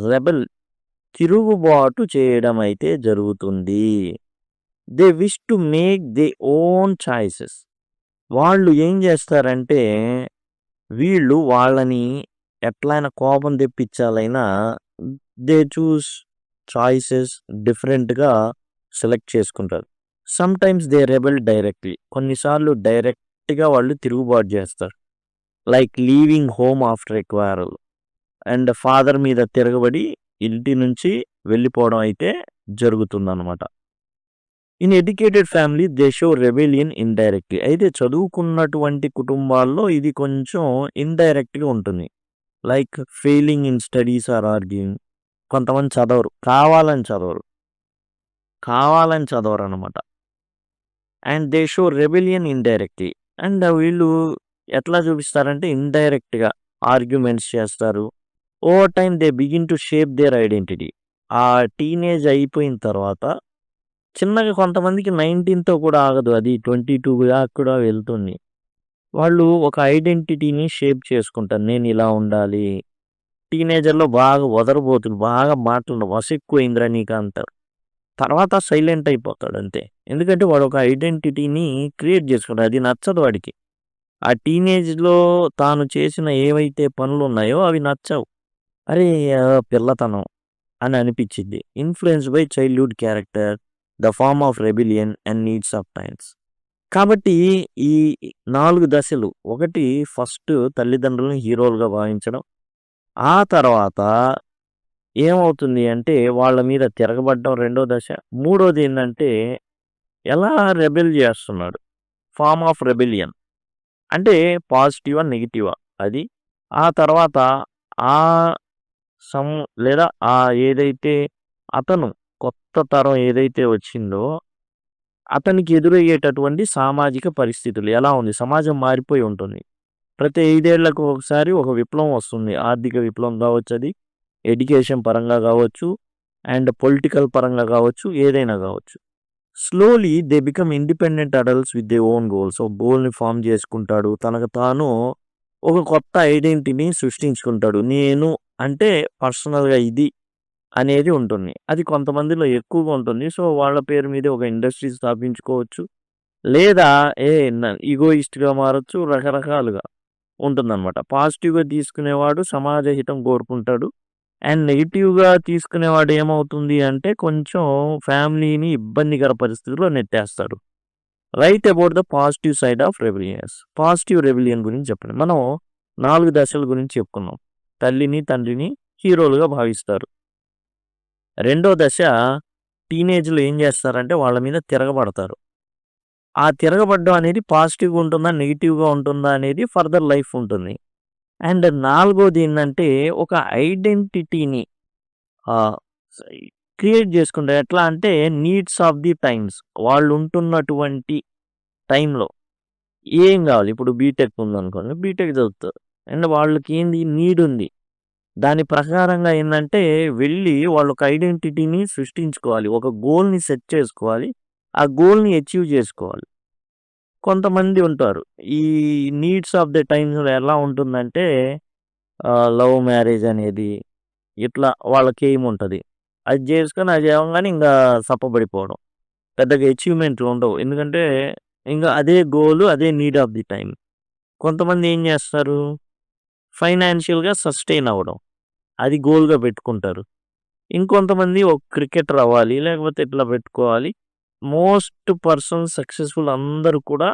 రెబెల్ తిరుగుబాటు చేయడం అయితే జరుగుతుంది. They wish to make they own choices. వాళ్ళు ఏం చేస్తారంటే వీళ్ళు వాళ్ళని ఎట్లైనా కోపం తెప్పించాలైనా దే చూస్ చాయిసెస్ డిఫరెంట్‌గా సెలెక్ట్ చేసుకుంటారు. Sometimes they rebel directly. కొన్నిసార్లు డైరెక్ట్‌గా వాళ్ళు తిరుగుబాటు చేస్తారు. Like leaving home after a quarrel. And father మీద తిరగబడి ఇంటి నుంచి వెళ్ళిపోవడం అయితే జరుగుతుందనమాట. In educated family they show rebellion indirectly. అయితే చదువుకున్నటువంటి కుటుంబాల్లో ఇది కొంచెం ఇండైరెక్ట్‌గా ఉంటుంది. Like failing in studies or arguing. కొంతమంది చదవరు. కావాలని చదవరనమాట. And they show rebellion indirectly. And వీళ్ళు ఎట్లా చూపిస్తారంటే ఇండైరెక్ట్‌గా ఆర్గ్యుమెంట్స్ చేస్తారు. Over time they begin to shape their identity. ఆ టీనేజ్ అయిపోయిన తర్వాత చిన్నగా కొంతమందికి 19తో కూడా ఆగదు. అది 22 దాకా కూడా వెళ్తుంది. వాళ్ళు ఒక ఐడెంటిటీని షేప్ చేసుకుంటారు. నేనిలా ఉండాలి. టీనేజర్‌లో బాగా వదరబోతులు, బాగా మాటలు వసెక్కువైందిరా నీకు అంటారు. తర్వాత సైలెంట్ అయిపోతాడు అంతే. ఎందుకంటే వాడు ఒక ఐడెంటిటీని క్రియేట్ చేసుకున్నాడు. అది నచ్చదు వాడికి. ఆ టీనేజ్‌లో తాను చేసిన ఏవైతే పనులున్నాయో అవి నచ్చవు. అరే! పిల్లతనం అని అనిపిచ్చిద్ది. Influenced by childhood character, the form of rebellion and needs of times. కాబట్టి ఈ 4 దశలు. ఒకటి ఫస్ట్ తల్లిదండ్రులను హీరోలుగా భావించడం. ఆ తర్వాత ఏమవుతుంది అంటే వాళ్ళ మీద తిరగబడడం రెండో దశ. మూడోదేందంటే ఎలా రెబెల్ జేస్తున్నాడు. Form of rebellion. అంటే పాజిటివా? నెగెటివా? అది. ఆ తర్వాత ఆ సం లేదా ఏదైతే అతను కొత్త తరం ఏదైతే వచ్చిందో అతనికి ఎదురయ్యేటటువంటి సామాజిక పరిస్థితులు ఎలా ఉంది? సమాజం మారిపోయి ఉంటుంది. ప్రతి 5 ఏళ్లకు ఒకసారి ఒక విప్లవం వస్తుంది. ఆర్థిక విప్లవం గావచ్చది, ఎడ్యుకేషన్ పరంగా గావచ్చు, అండ్ పొలిటికల్ పరంగా గావచ్చు, ఏదైనా గావచ్చు. Slowly they become independent adults with their own goals. ఒక గోల్‌ని ఫార్మ్ చేసుకుంటాడు. తనకు తాను ఒక కొత్త ఐడెంటిటీని సృష్టించుకుంటాడు. నేను అంటే పర్సనల్‌గా ఇది అనేది ఉంటుంది. అది కొంతమందిలో ఎక్కువగా ఉంటుంది. సో, వాళ్ళ పేరు మీదే ఒక ఇండస్ట్రీ స్థాపించుకోవచ్చు. లేదా ఏ ఈగోయిస్ట్‌గా మారొచ్చు. రకరకాలుగా ఉంటుందనమాట. పాజిటివ్‌గా తీసుకునేవాడు సమాజ హితం కోరుకుంటాడు. అండ్ నెగెటివ్‌గా తీసుకునేవాడు ఏమవుతుంది అంటే కొంచెం ఫ్యామిలీని ఇబ్బందికర పరిస్థితిలో నెట్టేస్తాడు. Write about the positive side of rebellions. Positive rebellion గురించి చెప్పండి. మనం 4 దశల గురించి చెప్పుకున్నాం. తల్లిని, తండ్రిని హీరోలుగా భావిస్తారు. రెండో దశ టీనేజ్‌లో ఏం చేస్తారంటే వాళ్ళ మీద తిరగబడతారు. ఆ తిరగబడడం అనేది పాజిటివ్‌గా ఉంటుందా? నెగెటివ్‌గా ఉంటుందా? అనేది ఫర్దర్ లైఫ్ ఉంటుంది. అండ్ నాలుగోదేందంటే ఒక ఐడెంటిటీని ఆహ్, సై క్రియేట్ చేసుకుంటారు. ఎట్లా అంటే నీడ్స్ ఆఫ్ ది టైమ్స్. వాళ్ళుంటున్నటువంటి టైంలో ఏం గావాలి? ఇప్పుడు బీటెక్ ఉందనుకోండి. బీటెక్ చదువుతారు. అండ్ వాళ్ళకేంది నీడ్ ఉంది. దాని ప్రకారంగా ఏందంటే వెళ్ళి వాళ్ళొక ఐడెంటిటీని సృష్టించుకోవాలి. ఒక గోల్‌ని సెట్ చేసుకోవాలి. ఆ గోల్‌ని అచీవ్ చేసుకోవాలి. కొంతమంది ఉంటారు. ఈ నీడ్స్ ఆఫ్ ద టైమ్స్‌లో ఎలా ఉంటుందంటే లవ్ మ్యారేజ్ అనేది ఇట్లా వాళ్ళకి ఎయిమ్ ఉంటది. అది చేసుకొని అది అవ్వంగానే ఇంగా సప్పబడిపోవడం. పెద్దగా అచీవ్‌మెంట్లు ఉండవు. ఎందుకంటే ఇంగ అదే గోల్, అదే నీడ్ ఆఫ్ ది టైమ్. కొంతమంది ఏం చేస్తారు? ఫైనాన్షియల్‌గా సస్టెయిన్ అవ్వడం. అది గోల్‌గా పెట్టుకుంటారు. ఇంకొంతమంది ఒక క్రికెటర్ అవ్వాలి. లేకపోతే ఇట్లా పెట్టుకోవాలి. మోస్ట్ పర్సన్ సక్సెస్‌ఫుల్ అందరూ కూడా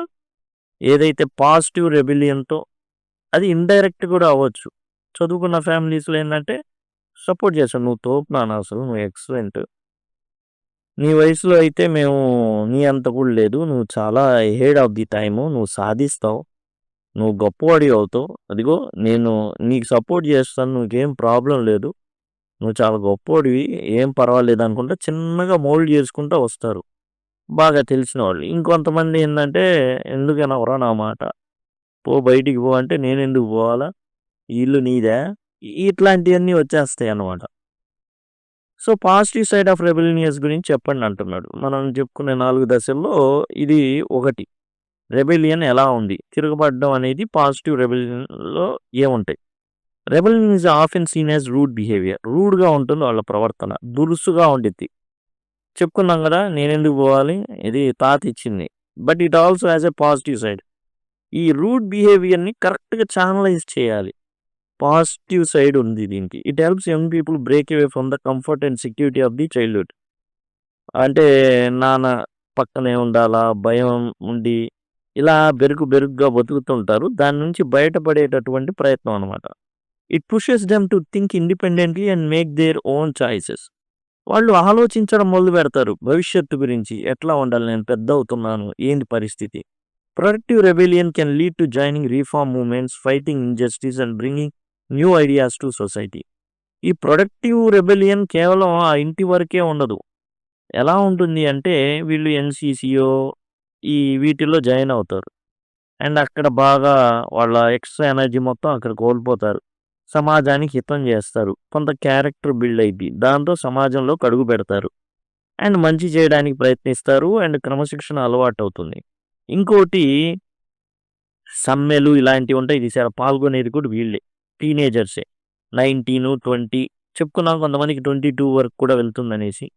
ఏదైతే పాజిటివ్ రెబెలియన్‌తో అది ఇండైరెక్ట్ కూడా అవ్వచ్చు. చదువుకున్న ఫ్యామిలీస్‌లో ఏందంటే సపోర్ట్ చేస్తారు. "నువ్వు తోపు నాన్న అసలు. నువ్వు ఎక్సలెంట్. నీ వయసులో అయితే మేము నీ అంత కూడా లేదు. నువ్వు చాలా అహెడ్ ఆఫ్ ది టైము. నువ్వు సాధిస్తావు. నువ్వు గొప్పవాడివి అవుతావు. అదిగో నేను నీకు సపోర్ట్ చేస్తాను. నీకేం ప్రాబ్లమ్ లేదు. నువ్వు చాలా గొప్పోడివి. ఏం పర్వాలేదు" అనుకుంటా చిన్నగా మోల్డ్ చేసుకుంటా వస్తారు. బాగా తెలిసిన వాళ్ళు. ఇంకొంతమంది ఏందంటే "ఎందుకినవురా నా మాట? పో బయటికి పో" అంటే "నేనెందుకు పోవాలా? ఈ ఇల్లు నీదా?" ఇట్లాంటియన్నీ వచ్చేస్తాయన్నమాట. So, positive side of rebellious గురించి చెప్పండి అంటున్నాడు. మనం చెప్పుకునే 4 దశల్లో ఇది ఒకటి. రెబెలియన్ ఎలా ఉంది? తిరగబడడం అనేది పాజిటివ్ రెబెలియన్‌లో ఏముంటాయి? Rebellion is often seen as rude behaviour. రూడ్‌గా ఉంటుంది వాళ్ళ ప్రవర్తన. దురుసుగా ఉండిద్ది. చెప్పుకున్నాం గదా! నేనెందుకు పోవాలి? ఇది తాత ఇచ్చింది. But it also has a positive side. ఈ రూడ్ బిహేవియర్‌ని కరెక్ట్‌గా ఛానలైజ్ చేయాలి. పాజిటివ్ సైడ్ ఉంది దీనికి. It helps young people break away from the comfort and security of the childhood. అంటే నాన్న పక్కనే ఉండాలా, భయం ఉండి ఇలా బెరుకుగా బతుకుతుంటారు. దాని నుంచి బయటపడేటటువంటి ప్రయత్నం అనమాట. It pushes them to think independently and make their own choices. వాళ్ళు ఆలోచించడం మొదలుపెడతారు. భవిష్యత్తు గురించి. ఎట్లా ఉండాలి? నేను పెద్దవుతున్నాను. ఏంది పరిస్థితి? Productive rebellion can lead to joining reform movements, fighting injustice and bringing new ideas to society. ఈ ప్రొడక్టివ్ రెబెలియన్ కేవలం ఆ ఇంటి వరకే ఉండదు. ఎలా ఉంటుంది అంటే వీళ్ళు ఎన్‌సీసీయో ఈ వీటిల్లో జాయిన్ అవుతారు. అండ్ అక్కడ బాగా వాళ్ళ ఎక్స్ట్రా ఎనర్జీ మొత్తం అక్కడ కోల్పోతారు. సమాజానికి హితం చేస్తారు. కొంత క్యారెక్టర్ బిల్డ్ అయిద్ది. దాంతో సమాజంలోకి అడుగు పెడతారు. అండ్ మంచి చేయడానికి ప్రయత్నిస్తారు. అండ్ క్రమశిక్షణ అలవాటవుతుంది. ఇంకోటి సమ్మెలు ఇలాంటివి ఉంటాయి చూసారా? పాల్గొనేది కూడా వీళ్ళే. టీనేజర్సే. 19, 20 చెప్పుకున్నాం, కొంతమందికి 22 వరకు కూడా వెళ్తుందనేసి.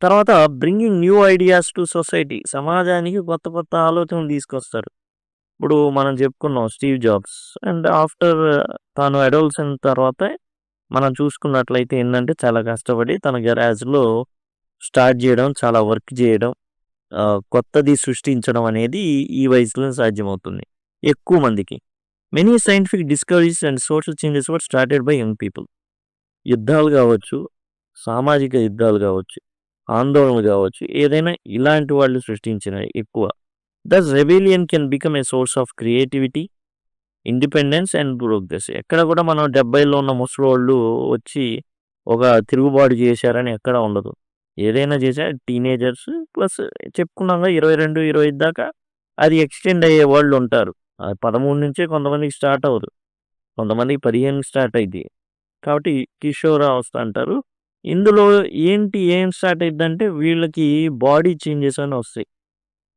తర్వాత bringing new ideas to society. సమాజానికి కొత్త కొత్త ఆలోచనలు తీసుకొస్తారు. ఇప్పుడు మనం చెప్పుకున్నాం స్టీవ్ జాబ్స్. అండ్ ఆఫ్టర్ తాను అడోలసెంట్ తర్వాతే మనం చూసుకున్నట్లయితే ఏందంటే చాలా కష్టపడి తన గరాజ్‌లో స్టార్ట్ చేయడం, చాలా వర్క్ చేయడం, కొత్తది సృష్టించడం అనేది ఈ వయసులో సాధ్యమవుతుంది ఎక్కువ మందికి. Many scientific discoveries and social changes were started by young people. యుద్ధాలు కావచ్చు, సామాజిక యుద్ధాలు కావచ్చు, ఆందోళనలు కావచ్చు, ఏదైనా ఇలాంటి వాళ్ళు సృష్టించినవి ఎక్కువ. Thus rebellion can become a source of creativity, independence and progress. ఎక్కడ కూడా మనం 70లో ఉన్న ముసలోళ్ళు వచ్చి ఒక తిరుగుబాటు చేశారని ఎక్కడ ఉండదు. ఏదైనా చేశా టీనేజర్స్ ప్లస్ చెప్పుకున్నాంగా 22, 25 దాకా అది ఎక్స్టెండ్ అయ్యే వాళ్ళు ఉంటారు. 13 నుంచే కొంతమందికి స్టార్ట్ అవ్వదు. కొంతమందికి 15 స్టార్ట్ అయిద్ది. కాబట్టి కిషోరావస్థ అంటారు. ఇందులో ఏం స్టార్ట్ అయిద్దంటే వీళ్ళకి బాడీ చేంజెస్ అని వస్తాయి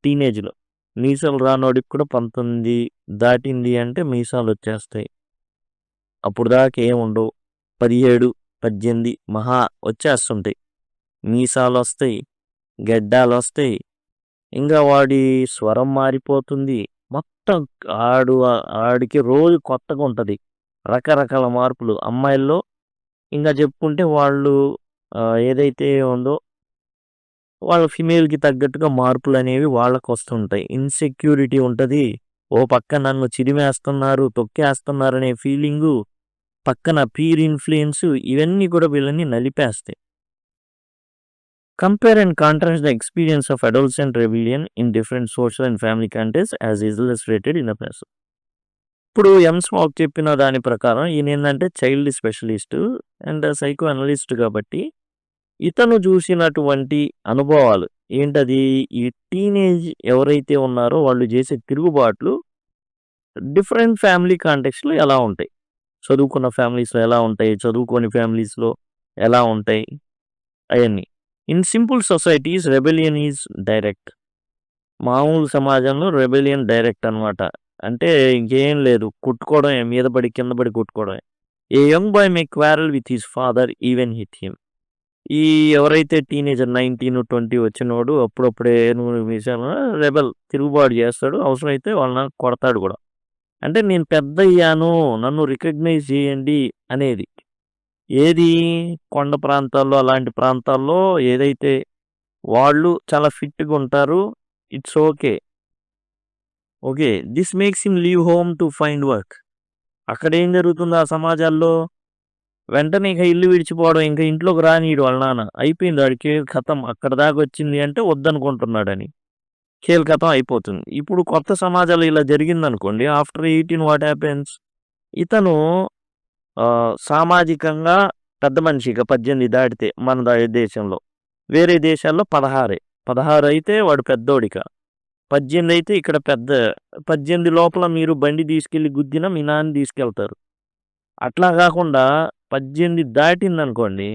టీనేజ్‌లో. మీసాలు రానోడికి కూడా 19 దాటింది అంటే మీసాలొచ్చేస్తాయి. అప్పుడు దాకా ఏముండవు. 17, 18 మహా వచ్చేస్తుంటాయి. మీసాలొస్తాయి, గెడ్డాలొస్తాయి. ఇంగా వాడి స్వరం మారిపోతుంది. మొత్తం ఆడికి రోజు కొత్తగా ఉంటది. రకరకాల మార్పులు. అమ్మాయిల్లో ఇంగా చెప్పుకుంటే వాళ్ళు ఏదైతే ఉందో వాళ్ళ ఫీమేల్‌కి తగ్గట్టుగా మార్పులనేవి వాళ్ళకొస్తుంటాయి. ఇన్‌సెక్యూరిటీ ఉంటది. ఓ పక్క నన్ను చిదిమేస్తున్నారు, తొక్కేస్తున్నారనే ఫీలింగు, పక్కన పీర్ ఇన్‌ఫ్లూయెన్స్ ఇవన్నీ కూడా వీళ్ళని నలిపేస్తాయి. Compare and contrast the experience of adolescent rebellion in different social and family context as illustrated in the press. ఇప్పుడు స్మార్క్ చెప్పిన దాని ప్రకారం ఈయనేందంటే child specialist and psychoanalyst కాబట్టి ఇతను చూసినటువంటి అనుభవాలు ఏంటది? ఈ టీనేజ్ ఎవరైతే ఉన్నారో వాళ్ళు చేసే తిరుగుబాట్లు డిఫరెంట్ ఫ్యామిలీ కాంటెక్స్ట్‌లో ఎలా ఉంటాయి? చదువుకున్న ఫ్యామిలీస్‌లో ఎలా ఉంటాయి? చదువుకోని ఫ్యామిలీస్‌లో ఎలా ఉంటాయి? అయన్నీ. In simple societies rebellion is direct. మామూలు సమాజంలో రెబెలియన్ డైరెక్ట్ అనమాట. అంటే ఇంకేం లేదు. కొట్టుకోవడమే, మీద పడి కింద పడి కొట్టుకోవడమే. A young boy may quarrel with his father even hit him. ఈ ఎవరైతే టీనేజర్ 19, 20 వచ్చినోడు అప్పుడప్పుడే నూనె మీసాలు రెబెల్ తిరుగుబాటు చేస్తాడు. అవసరమైతే వాళ్ళని కొడతాడు కూడా. అంటే నేను పెద్దయ్యాను, నన్ను రికగ్నైజ్ చేయండి అనేది. ఏది కొండ ప్రాంతాల్లో అలాంటి ప్రాంతాల్లో ఏదైతే వాళ్ళు చాలా ఫిట్‌గా ఉంటారు. It's okay. Okay. This makes him leave home to find work. అక్కడేం జరుగుతుంది ఆ సమాజాల్లో? వెంటనే ఇక ఇల్లు విడిచిపోవడం, ఇంక ఇంట్లోకి రానీయడు వాళ్ళ నాన్న. అయిపోయింది ఆడికి ఖతం. అక్కడి దాకొచ్చింది అంటే వద్దనుకుంటున్నాడని. ఖేల్ ఖతం అయిపోతుంది. ఇప్పుడు కొత్త సమాజాలు ఇలా జరిగిందనుకోండి. After 18 what happens? ఇతను సామాజికంగా పెద్ద మనిషి ఇక 18 దాటితే మన దేశంలో. వేరే దేశాల్లో 16. 16 అయితే వాడు పెద్దోడిక. 18 అయితే ఇక్కడ పెద్ద. 18 లోపల మీరు బండి తీసుకెళ్ళి గుద్దినా మీ నాన్న తీసుకెళ్తారు. అట్లా గాకుండా 18 దాటిందనుకోండి,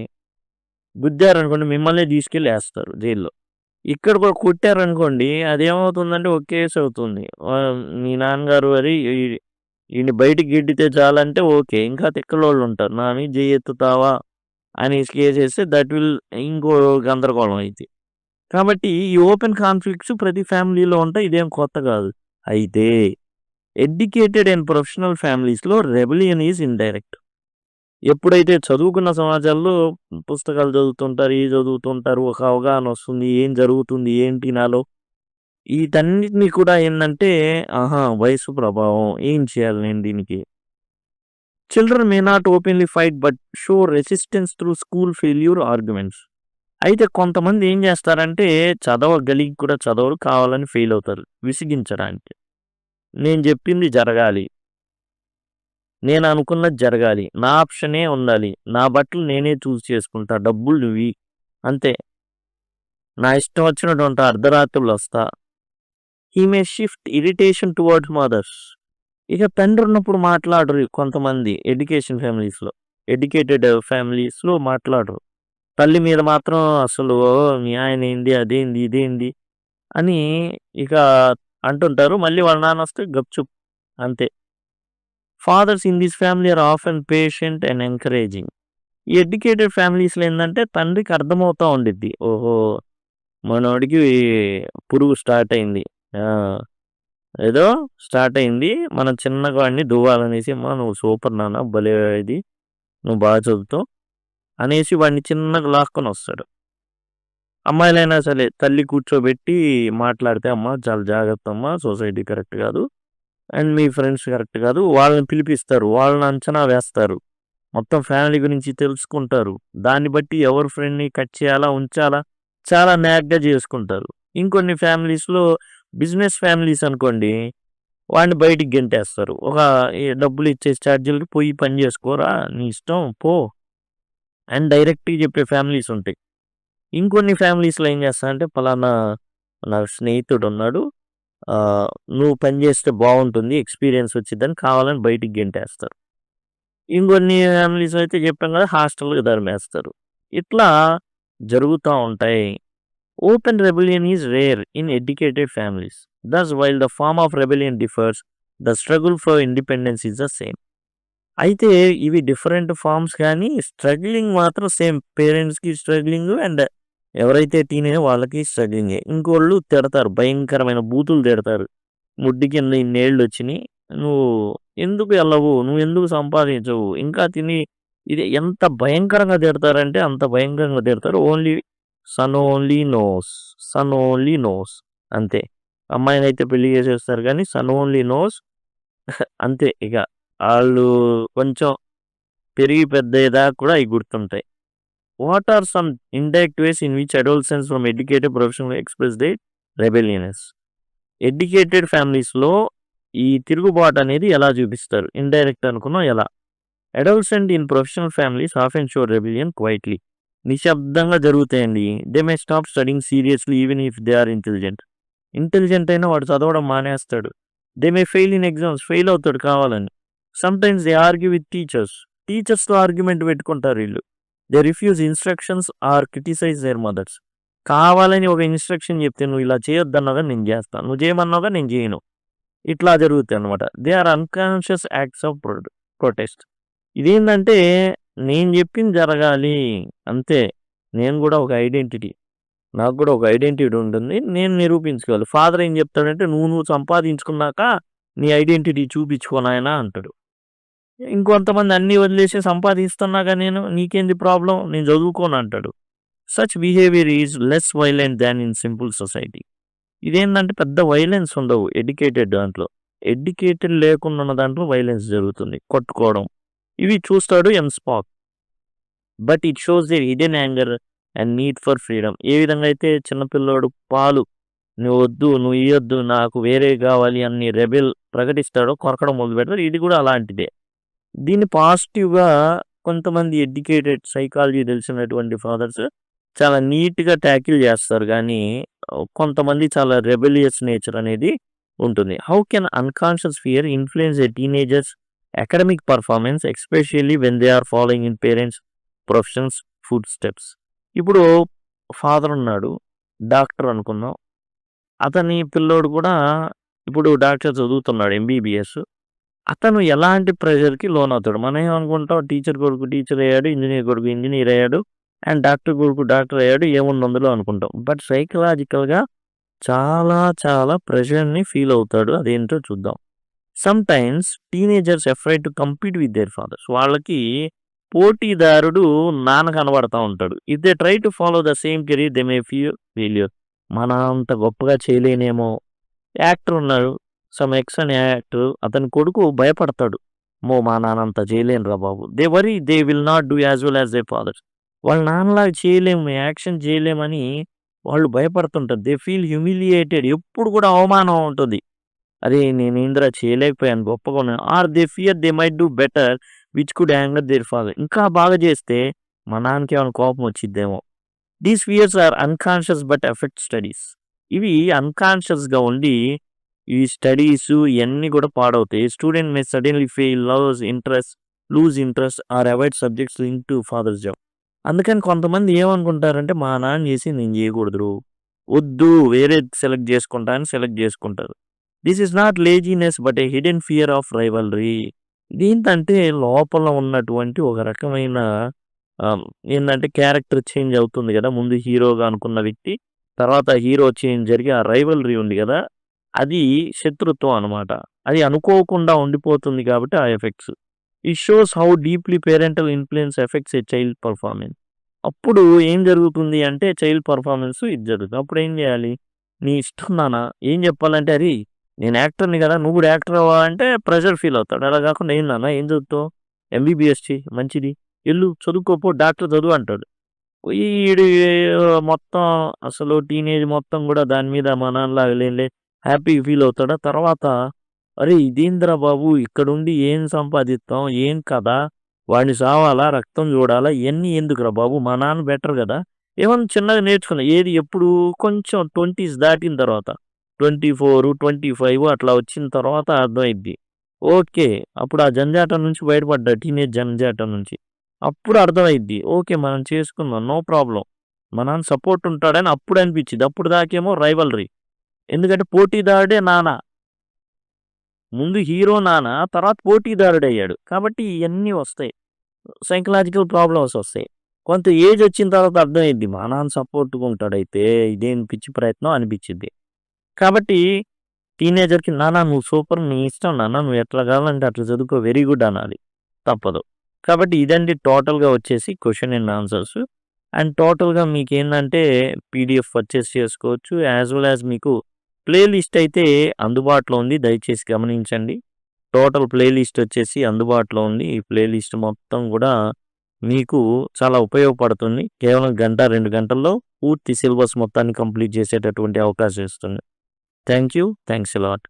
గుద్దారనుకోండి మిమ్మల్నే తీసుకెళ్ళి ఏస్తారు జైల్‌లో. ఇక్కడ కూడా కొట్టారనుకోండి అదేమవుతుందంటే ఒక కేస్ అవుతుంది. మీ నాన్నగారు ఈడిని బయటికి గిడ్డితే చాలంటే ఓకే. ఇంకా తిక్కలోళ్ళుంటారు. నా మీద చెయ్యెత్తుతావా అనేసి కేసేస్తే దట్ విల్ ఇంకో గందరగోళం అయిద్ది. కాబట్టి ఈ ఓపెన్ కాన్‌ఫ్లిక్ట్స్ ప్రతి ఫ్యామిలీలో ఉంటాయి. ఇదేం కొత్త కాదు. అయితే ఎడ్యుకేటెడ్ అండ్ ప్రొఫెషనల్ ఫ్యామిలీస్‌లో రెబెలియన్ ఈజ్ ఇండైరెక్ట్. ఎప్పుడైతే చదువుకున్న సమాజాల్లో పుస్తకాలు చదువుతుంటారు, ఇయి చదువుతుంటారు. ఒక అవగాహన వస్తుంది. ఏం జరుగుతుంది? ఏంటి నాలో? వీటన్నిటిని కూడా ఏందంటే ఆహా! వయసు ప్రభావం. ఏం చేయాలి నేను దీనికి? Children may not openly fight but show resistance through school failure arguments. అయితే కొంతమంది ఏం చేస్తారంటే చదవగలిగి కూడా చదవరు. కావాలని ఫెయిల్ అవుతారు విసిగించడానికి. నేను చెప్పింది జరగాలి. నేను అనుకున్నది జరగాలి. నా ఆప్షనే ఉండాలి. నా బట్టలు నేనే చూజ్ చేసుకుంటా. డబ్బులు నువ్వియి. అంతే. నా ఇష్టం వచ్చినట్టు ఉంటా. అర్ధరాత్రులొస్తా. He may shift irritation towards mothers. ఇక తండ్రి ఉన్నప్పుడు మాట్లాడరు కొంతమంది ఎడ్యుకేటెడ్ ఫ్యామిలీస్‌లో మాట్లాడరు. తల్లి మీద మాత్రం అసలు మీ ఆయన ఏంది, అదేంది, ఇదేంది అని ఇక అంటుంటారు. మళ్ళీ వాళ్ళ నాన్నొస్తే గప్‌చుప్ అంతే. Fathers in this family are often patient and encouraging. ఈ ఎడ్యుకేటెడ్ ఫ్యామిలీస్‌లో ఏందంటే తండ్రికి అర్థమవుతా ఉండిద్ది. ఓహో! మనోడికి పురుగు స్టార్ట్ అయింది. ఆ! ఏదో స్టార్ట్ అయింది. మనం చిన్నగా వాడిని దువ్వాలనేసి, "అమ్మా నువ్వు సూపర్ నాన్న భలే ఇది. నువ్వు బాగా చదువుతావు" అనేసి వాడిని చిన్నగా లాక్కొనొస్తాడు. అమ్మాయిలైనా సరే తల్లి కూర్చోబెట్టి మాట్లాడితే, "అమ్మా చాలా జాగ్రత్త అమ్మా సొసైటీ కరెక్ట్ కాదు. అండ్ మీ ఫ్రెండ్స్ కరెక్ట్ కాదు." వాళ్ళని పిలిపిస్తారు. వాళ్ళని అంచనా వేస్తారు. మొత్తం ఫ్యామిలీ గురించి తెలుసుకుంటారు. దాన్ని బట్టి ఎవరి ఫ్రెండ్‌ని కట్ చేయాలా, ఉంచాలా చాలా న్యాక్‌గా చేసుకుంటారు. ఇంకొన్ని ఫ్యామిలీస్‌లో బిజినెస్ ఫ్యామిలీస్ అనుకోండి, వాడిని బయటికి గెంటేస్తారు. ఈ డబ్బులు ఇచ్చేసి ఛార్జీలకి పోయి పని చేసుకోరా నీ ఇష్టం పో అని డైరెక్ట్‌గా చెప్పే ఫ్యామిలీస్ ఉంటాయి. ఇంకొన్ని ఫ్యామిలీస్‌లో ఏం చేస్తారంటే పలానా నా స్నేహితుడున్నాడు. నువ్వు పని చేస్తే బావుంటుంది. ఎక్స్‌పీరియన్స్ వచ్చిద్దని కావాలని బయటికి గెంటేస్తారు. ఇంకొన్ని ఫ్యామిలీస్ అయితే చెప్పాం కదా! హాస్టల్‌కి తరిమేస్తారు. ఇట్లా జరుగుతా ఉంటాయి. Open rebellion is rare in educated families. Thus, while the form of rebellion differs, the struggle for independence is the same. అయితే ఇవి డిఫరెంట్ ఫార్మ్స్ కానీ స్ట్రగ్లింగ్ మాత్రం సేమ్. పేరెంట్స్‌కి స్ట్రగ్లింగ్ అండ్ ఎవరైతే టీనేజో వాళ్ళకి స్ట్రగ్లింగే. ఇంకోళ్ళు తిడతారు. భయంకరమైన బూతులు తిడతారు. ముడ్డి కింద ఇన్నేళ్ళొచ్చినియి. నువ్వు ఎందుకు ఎళ్ళవు? నువ్వెందుకు సంపాదించవు? ఇంకా తిని ఇది ఎంత భయంకరంగా తిడతారంటే అంత భయంకరంగా తిడతారు. సన్ ఓన్లీ నోస్ అంతే. అమ్మాయినైతే పెళ్లి చేసేస్తారు గానీ సన్ ఓన్లీ నోస్ అంతే ఇక. ఆళ్ళు కొంచెం పెరిగి పెద్దయ్యేదాకా కూడా అయి గుర్తుంటాయి. What are some indirect ways in which adolescents from educated professional express they rebelliousness? Educated ఫ్యామిలీస్‌లో ఈ తిరుగుబాటు అనేది ఎలా చూపిస్తారు? ఇండైరెక్ట్ అనుకున్నాం ఎలా? Adolescent in professional families often show rebellion quietly. నిశ్శబ్దంగా జరుగుతాయండి. They may stop studying seriously even if they are intelligent. Intelligent అయినా వాడు చదవడం మానేస్తాడు. They may fail in exams. Fail అవుతాడు కావాలని. Sometimes they argue with teachers. టీచర్స్‌తో ఆర్గ్యుమెంట్ పెట్టుకుంటారు ఈళ్ళు. They refuse instructions or criticise their mothers. కావాలని ఒక ఇన్‌స్ట్రక్షన్ చెప్తే నువ్వు ఇలా చేయొద్దన్నావుగా నేను చేస్తాను. నువ్వు చేయమన్నావుగా నేను చేయను. ఇట్లా జరుగుతాయన్నమాట. They are unconscious acts of protest. ఇదేందంటే నేను చెప్పింది జరగాలి అంతే. నేను కూడా ఒక ఐడెంటిటీ. నాకు కూడా ఒక ఐడెంటిటీ ఉంటుంది. నేను నిరూపించుకోవాలి. ఫాదర్ ఏం చెప్తాడంటే నువ్వు సంపాదించుకున్నాక నీ ఐడెంటిటీ చూపించుకో నాయనా అంటాడు. ఇంకొంతమంది అన్నీ వదిలేసి సంపాదిస్తున్నాగా నేను నీకేంది ప్రాబ్లమ్ నేను చదువుకోను అంటాడు. Such behaviour is less violent than in simple society. ఇదేంటంటే పెద్ద వైలెన్స్ ఉండవు ఎడ్యుకేటెడ్ దాంట్లో. ఎడ్యుకేటెడ్ లేకుండా ఉన్న దాంట్లో వైలెన్స్ జరుగుతుంది. కొట్టుకోవడం ఇవి చూస్తాడు Spock. But it shows their hidden anger and need for freedom. ఏ విధంగా అయితే చిన్నపిల్లోడు పాలు నువ్వు వద్దు నువ్వు ఇయ్యొద్దు నాకు వేరే కావాలి అని రెబెల్ ప్రకటిస్తాడో కొరకడం మొదలు పెడతాడు. ఇది కూడా అలాంటిదే. దీన్ని పాజిటివ్‌గా కొంతమంది ఎడ్యుకేటెడ్ సైకాలజీ తెలిసినటువంటి ఫాదర్స్ చాలా నీట్‌గా టాకిల్ చేస్తారు గానీ, కొంతమంది చాలా రెబెలియస్ నేచర్ అనేది ఉంటుంది. How can unconscious fear influence a teenagers academic performance especially when they are following in parents professions foot steps? ఇప్పుడు ఫాదర్ ఉన్నాడు. డాక్టర్ అనుకుందాం. అతని పిల్లోడు కూడా ఇప్పుడు డాక్టర్ చదువుతున్నాడు ఎంబీబీఎస్. అతను ఎలాంటి ప్రెషర్‌కి లోనవుతాడు. మనం ఏమనుకుంటాం టీచర్ కొడుకు టీచర్ అయ్యాడు, ఇంజినీర్ కొడుకు ఇంజినీర్ అయ్యాడు, అండ్ డాక్టర్ కొడుకు డాక్టర్ అయ్యాడు ఏముంది అందులో అనుకుంటాం. బట్ సైకలాజికల్‌గా చాలా చాలా ప్రెషర్‌ని ఫీల్ అవుతాడు. అదేంటో చూద్దాం. Sometimes teenagers afraid to compete with their fathers. వాళ్ళకి పోటీదారుడు నాన్న కనబడతా ఉంటాడు. If they try to follow the same career they may fear failure. మన అంత గొప్పగా చేయలేనేమో. యాక్టర్ ఉన్నాడు. సమ్ ఎక్స్ అనే యాక్టర్ అతని కొడుకు భయపడతాడు. అమ్మో! మా నాన్న అంత చేయలేనురా బాబు. They worry they will not do as well as their fathers. వాళ్ళ నాన్నలాగా చేయలేము, యాక్షన్ చేయలేమని వాళ్ళు భయపడుతుంటారు. They feel humiliated. ఎప్పుడు కూడా అవమానం ఉంటుంది. అరే! నేనేందిరా చేయలేకపోయాను గొప్పగా ఉన్నాను. Or they fear they might do better which could anger their father. ఇంకా బాగా చేస్తే మా నాన్నకి ఏమైనా కోపం వచ్చిద్దేమో. These fears are unconscious but effect studies. ఇవి అన్‌కాన్షియస్‌గా ఉండి ఈ స్టడీసు ఇయన్నీ కూడా పాడవుతాయి. Student may suddenly fail, lose interest or avoid subjects linked to father's job. అందుకని కొంతమంది ఏమనుకుంటారంటే, మా నాన్న చేసింది నేను చేయకూడదు. వద్దు వేరేది సెలెక్ట్ చేసుకుంటా అని సెలెక్ట్ చేసుకుంటారు. This is not laziness but A hidden fear of rivalry. ఇదేంటంటే లోపల ఉన్నటువంటి ఒక రకమైన ఆహ్, ఏందంటే క్యారెక్టర్ చేంజ్ అవుతుంది గదా! ముందు హీరోగా అనుకున్న వ్యక్తి, తర్వాత హీరో చేంజ్ జరిగి ఆ రైవల్రీ ఉంది గదా! అది శత్రుత్వం అనమాట. అది అనుకోకుండా ఉండిపోతుంది కాబట్టి ఆ effects. It shows how deeply parental influence effects a child performance. అప్పుడు ఏం జరుగుతుంది అంటే చైల్డ్ పెర్ఫార్మెన్స్ ఇది జరుగుతుంది. అప్పుడేం జేయాలి? నీ ఇష్టం నాన్న ఏం జెప్పాలంటే, "అరేయ్! నేను యాక్టర్‌ని గదా! నువ్వు గూడా యాక్టర్ అవ్వా" అంటే ప్రెషర్ ఫీల్ అవుతాడు. అలా గాకుండా "ఏం నాన్న ఏం చదువుతావు? ఎంబీబీఎస్ చెయి మంచిది. ఎళ్ళు చదువుకో పో డాక్టర్ చదువు" అంటాడు. పోయి ఈడు మొత్తం అసలు టీనేజ్ మొత్తం గూడా దాని మీద మా నాన్నలాగా లేనులే హ్యాపీగా ఫీల్ అవుతాడు. తర్వాత "అరేయ్! ఇదేందిరా బాబు ఇక్కడుండి ఏం సంపాదిత్తాం? ఏం కథ? వాడిని సావాలా? రక్తం జూడాలా? ఇయన్నీ ఎందుకురా బాబు! మా నాన్న బెటర్ గదా!" ఏమన్నా చిన్నగా నేర్చుకున్నా. ఏది ఎప్పుడు కొంచెం 20స్ దాటిన తర్వాత. 24, 25 అట్లా వచ్చిన తర్వాత అర్థమైద్ది. ఓకే. అప్పుడు ఆ జంజాటం నుంచి బయటపడ్డా. టీనేజ్ జంజాటం నుంచి. అప్పుడు అర్థమైద్ది. ఓకే. మనం చేసుకుందాం. No problem. మా నాన్న సపోర్ట్ ఉంటాడని అప్పుడు అనిపిచ్చిద్ది. అప్పుడు దాకేమో రైవల్రీ. ఎందుకంటే పోటీదారుడే నాన్న. ముందు హీరో నాన్న. తర్వాత పోటీదారుడయ్యాడు. కాబట్టి ఇయన్నీ వస్తాయి. సైకలాజికల్ ప్రాబ్లమ్స్ వస్తాయి. కొంత ఏజ్ వచ్చిన తర్వాత అర్థమైద్ది. మా నాన్న సపోర్ట్‌గా ఉంటాడైతే ఇదేం పిచ్చి ప్రయత్నం అనిపిచ్చిద్ది. కాబట్టి టీనేజర్‌కి నాన్న నువ్వు సూపర్ నీ ఇష్టం నాన్న నువ్వు ఎట్లా కావాలంటే అట్లా చదువుకో వెరీ గుడ్ అనాలి. తప్పదు. కాబట్టి ఇదండి టోటల్‌గా వచ్చేసి క్వెషన్ అండ్ ఆన్సర్స్. అండ్ టోటల్‌గా మీకేందంటే పీడీఎఫ్ పర్చేస్ చేసుకోవచ్చు. యాస్ వెల్ యాస్ మీకు ప్లే లిస్ట్ అయితే అందుబాటులో ఉంది. దయచేసి గమనించండి. టోటల్ ప్లే లిస్ట్ వచ్చేసి అందుబాటులో ఉంది. ఈ ప్లే లిస్ట్ మొత్తం గూడా మీకు చాలా ఉపయోగపడుతుంది. కేవలం గంట, 2 గంటల్లో పూర్తి సిలబస్ మొత్తాన్ని కంప్లీట్ చేసేటటువంటి అవకాశం ఇస్తుంది. Thank you. Thanks a lot.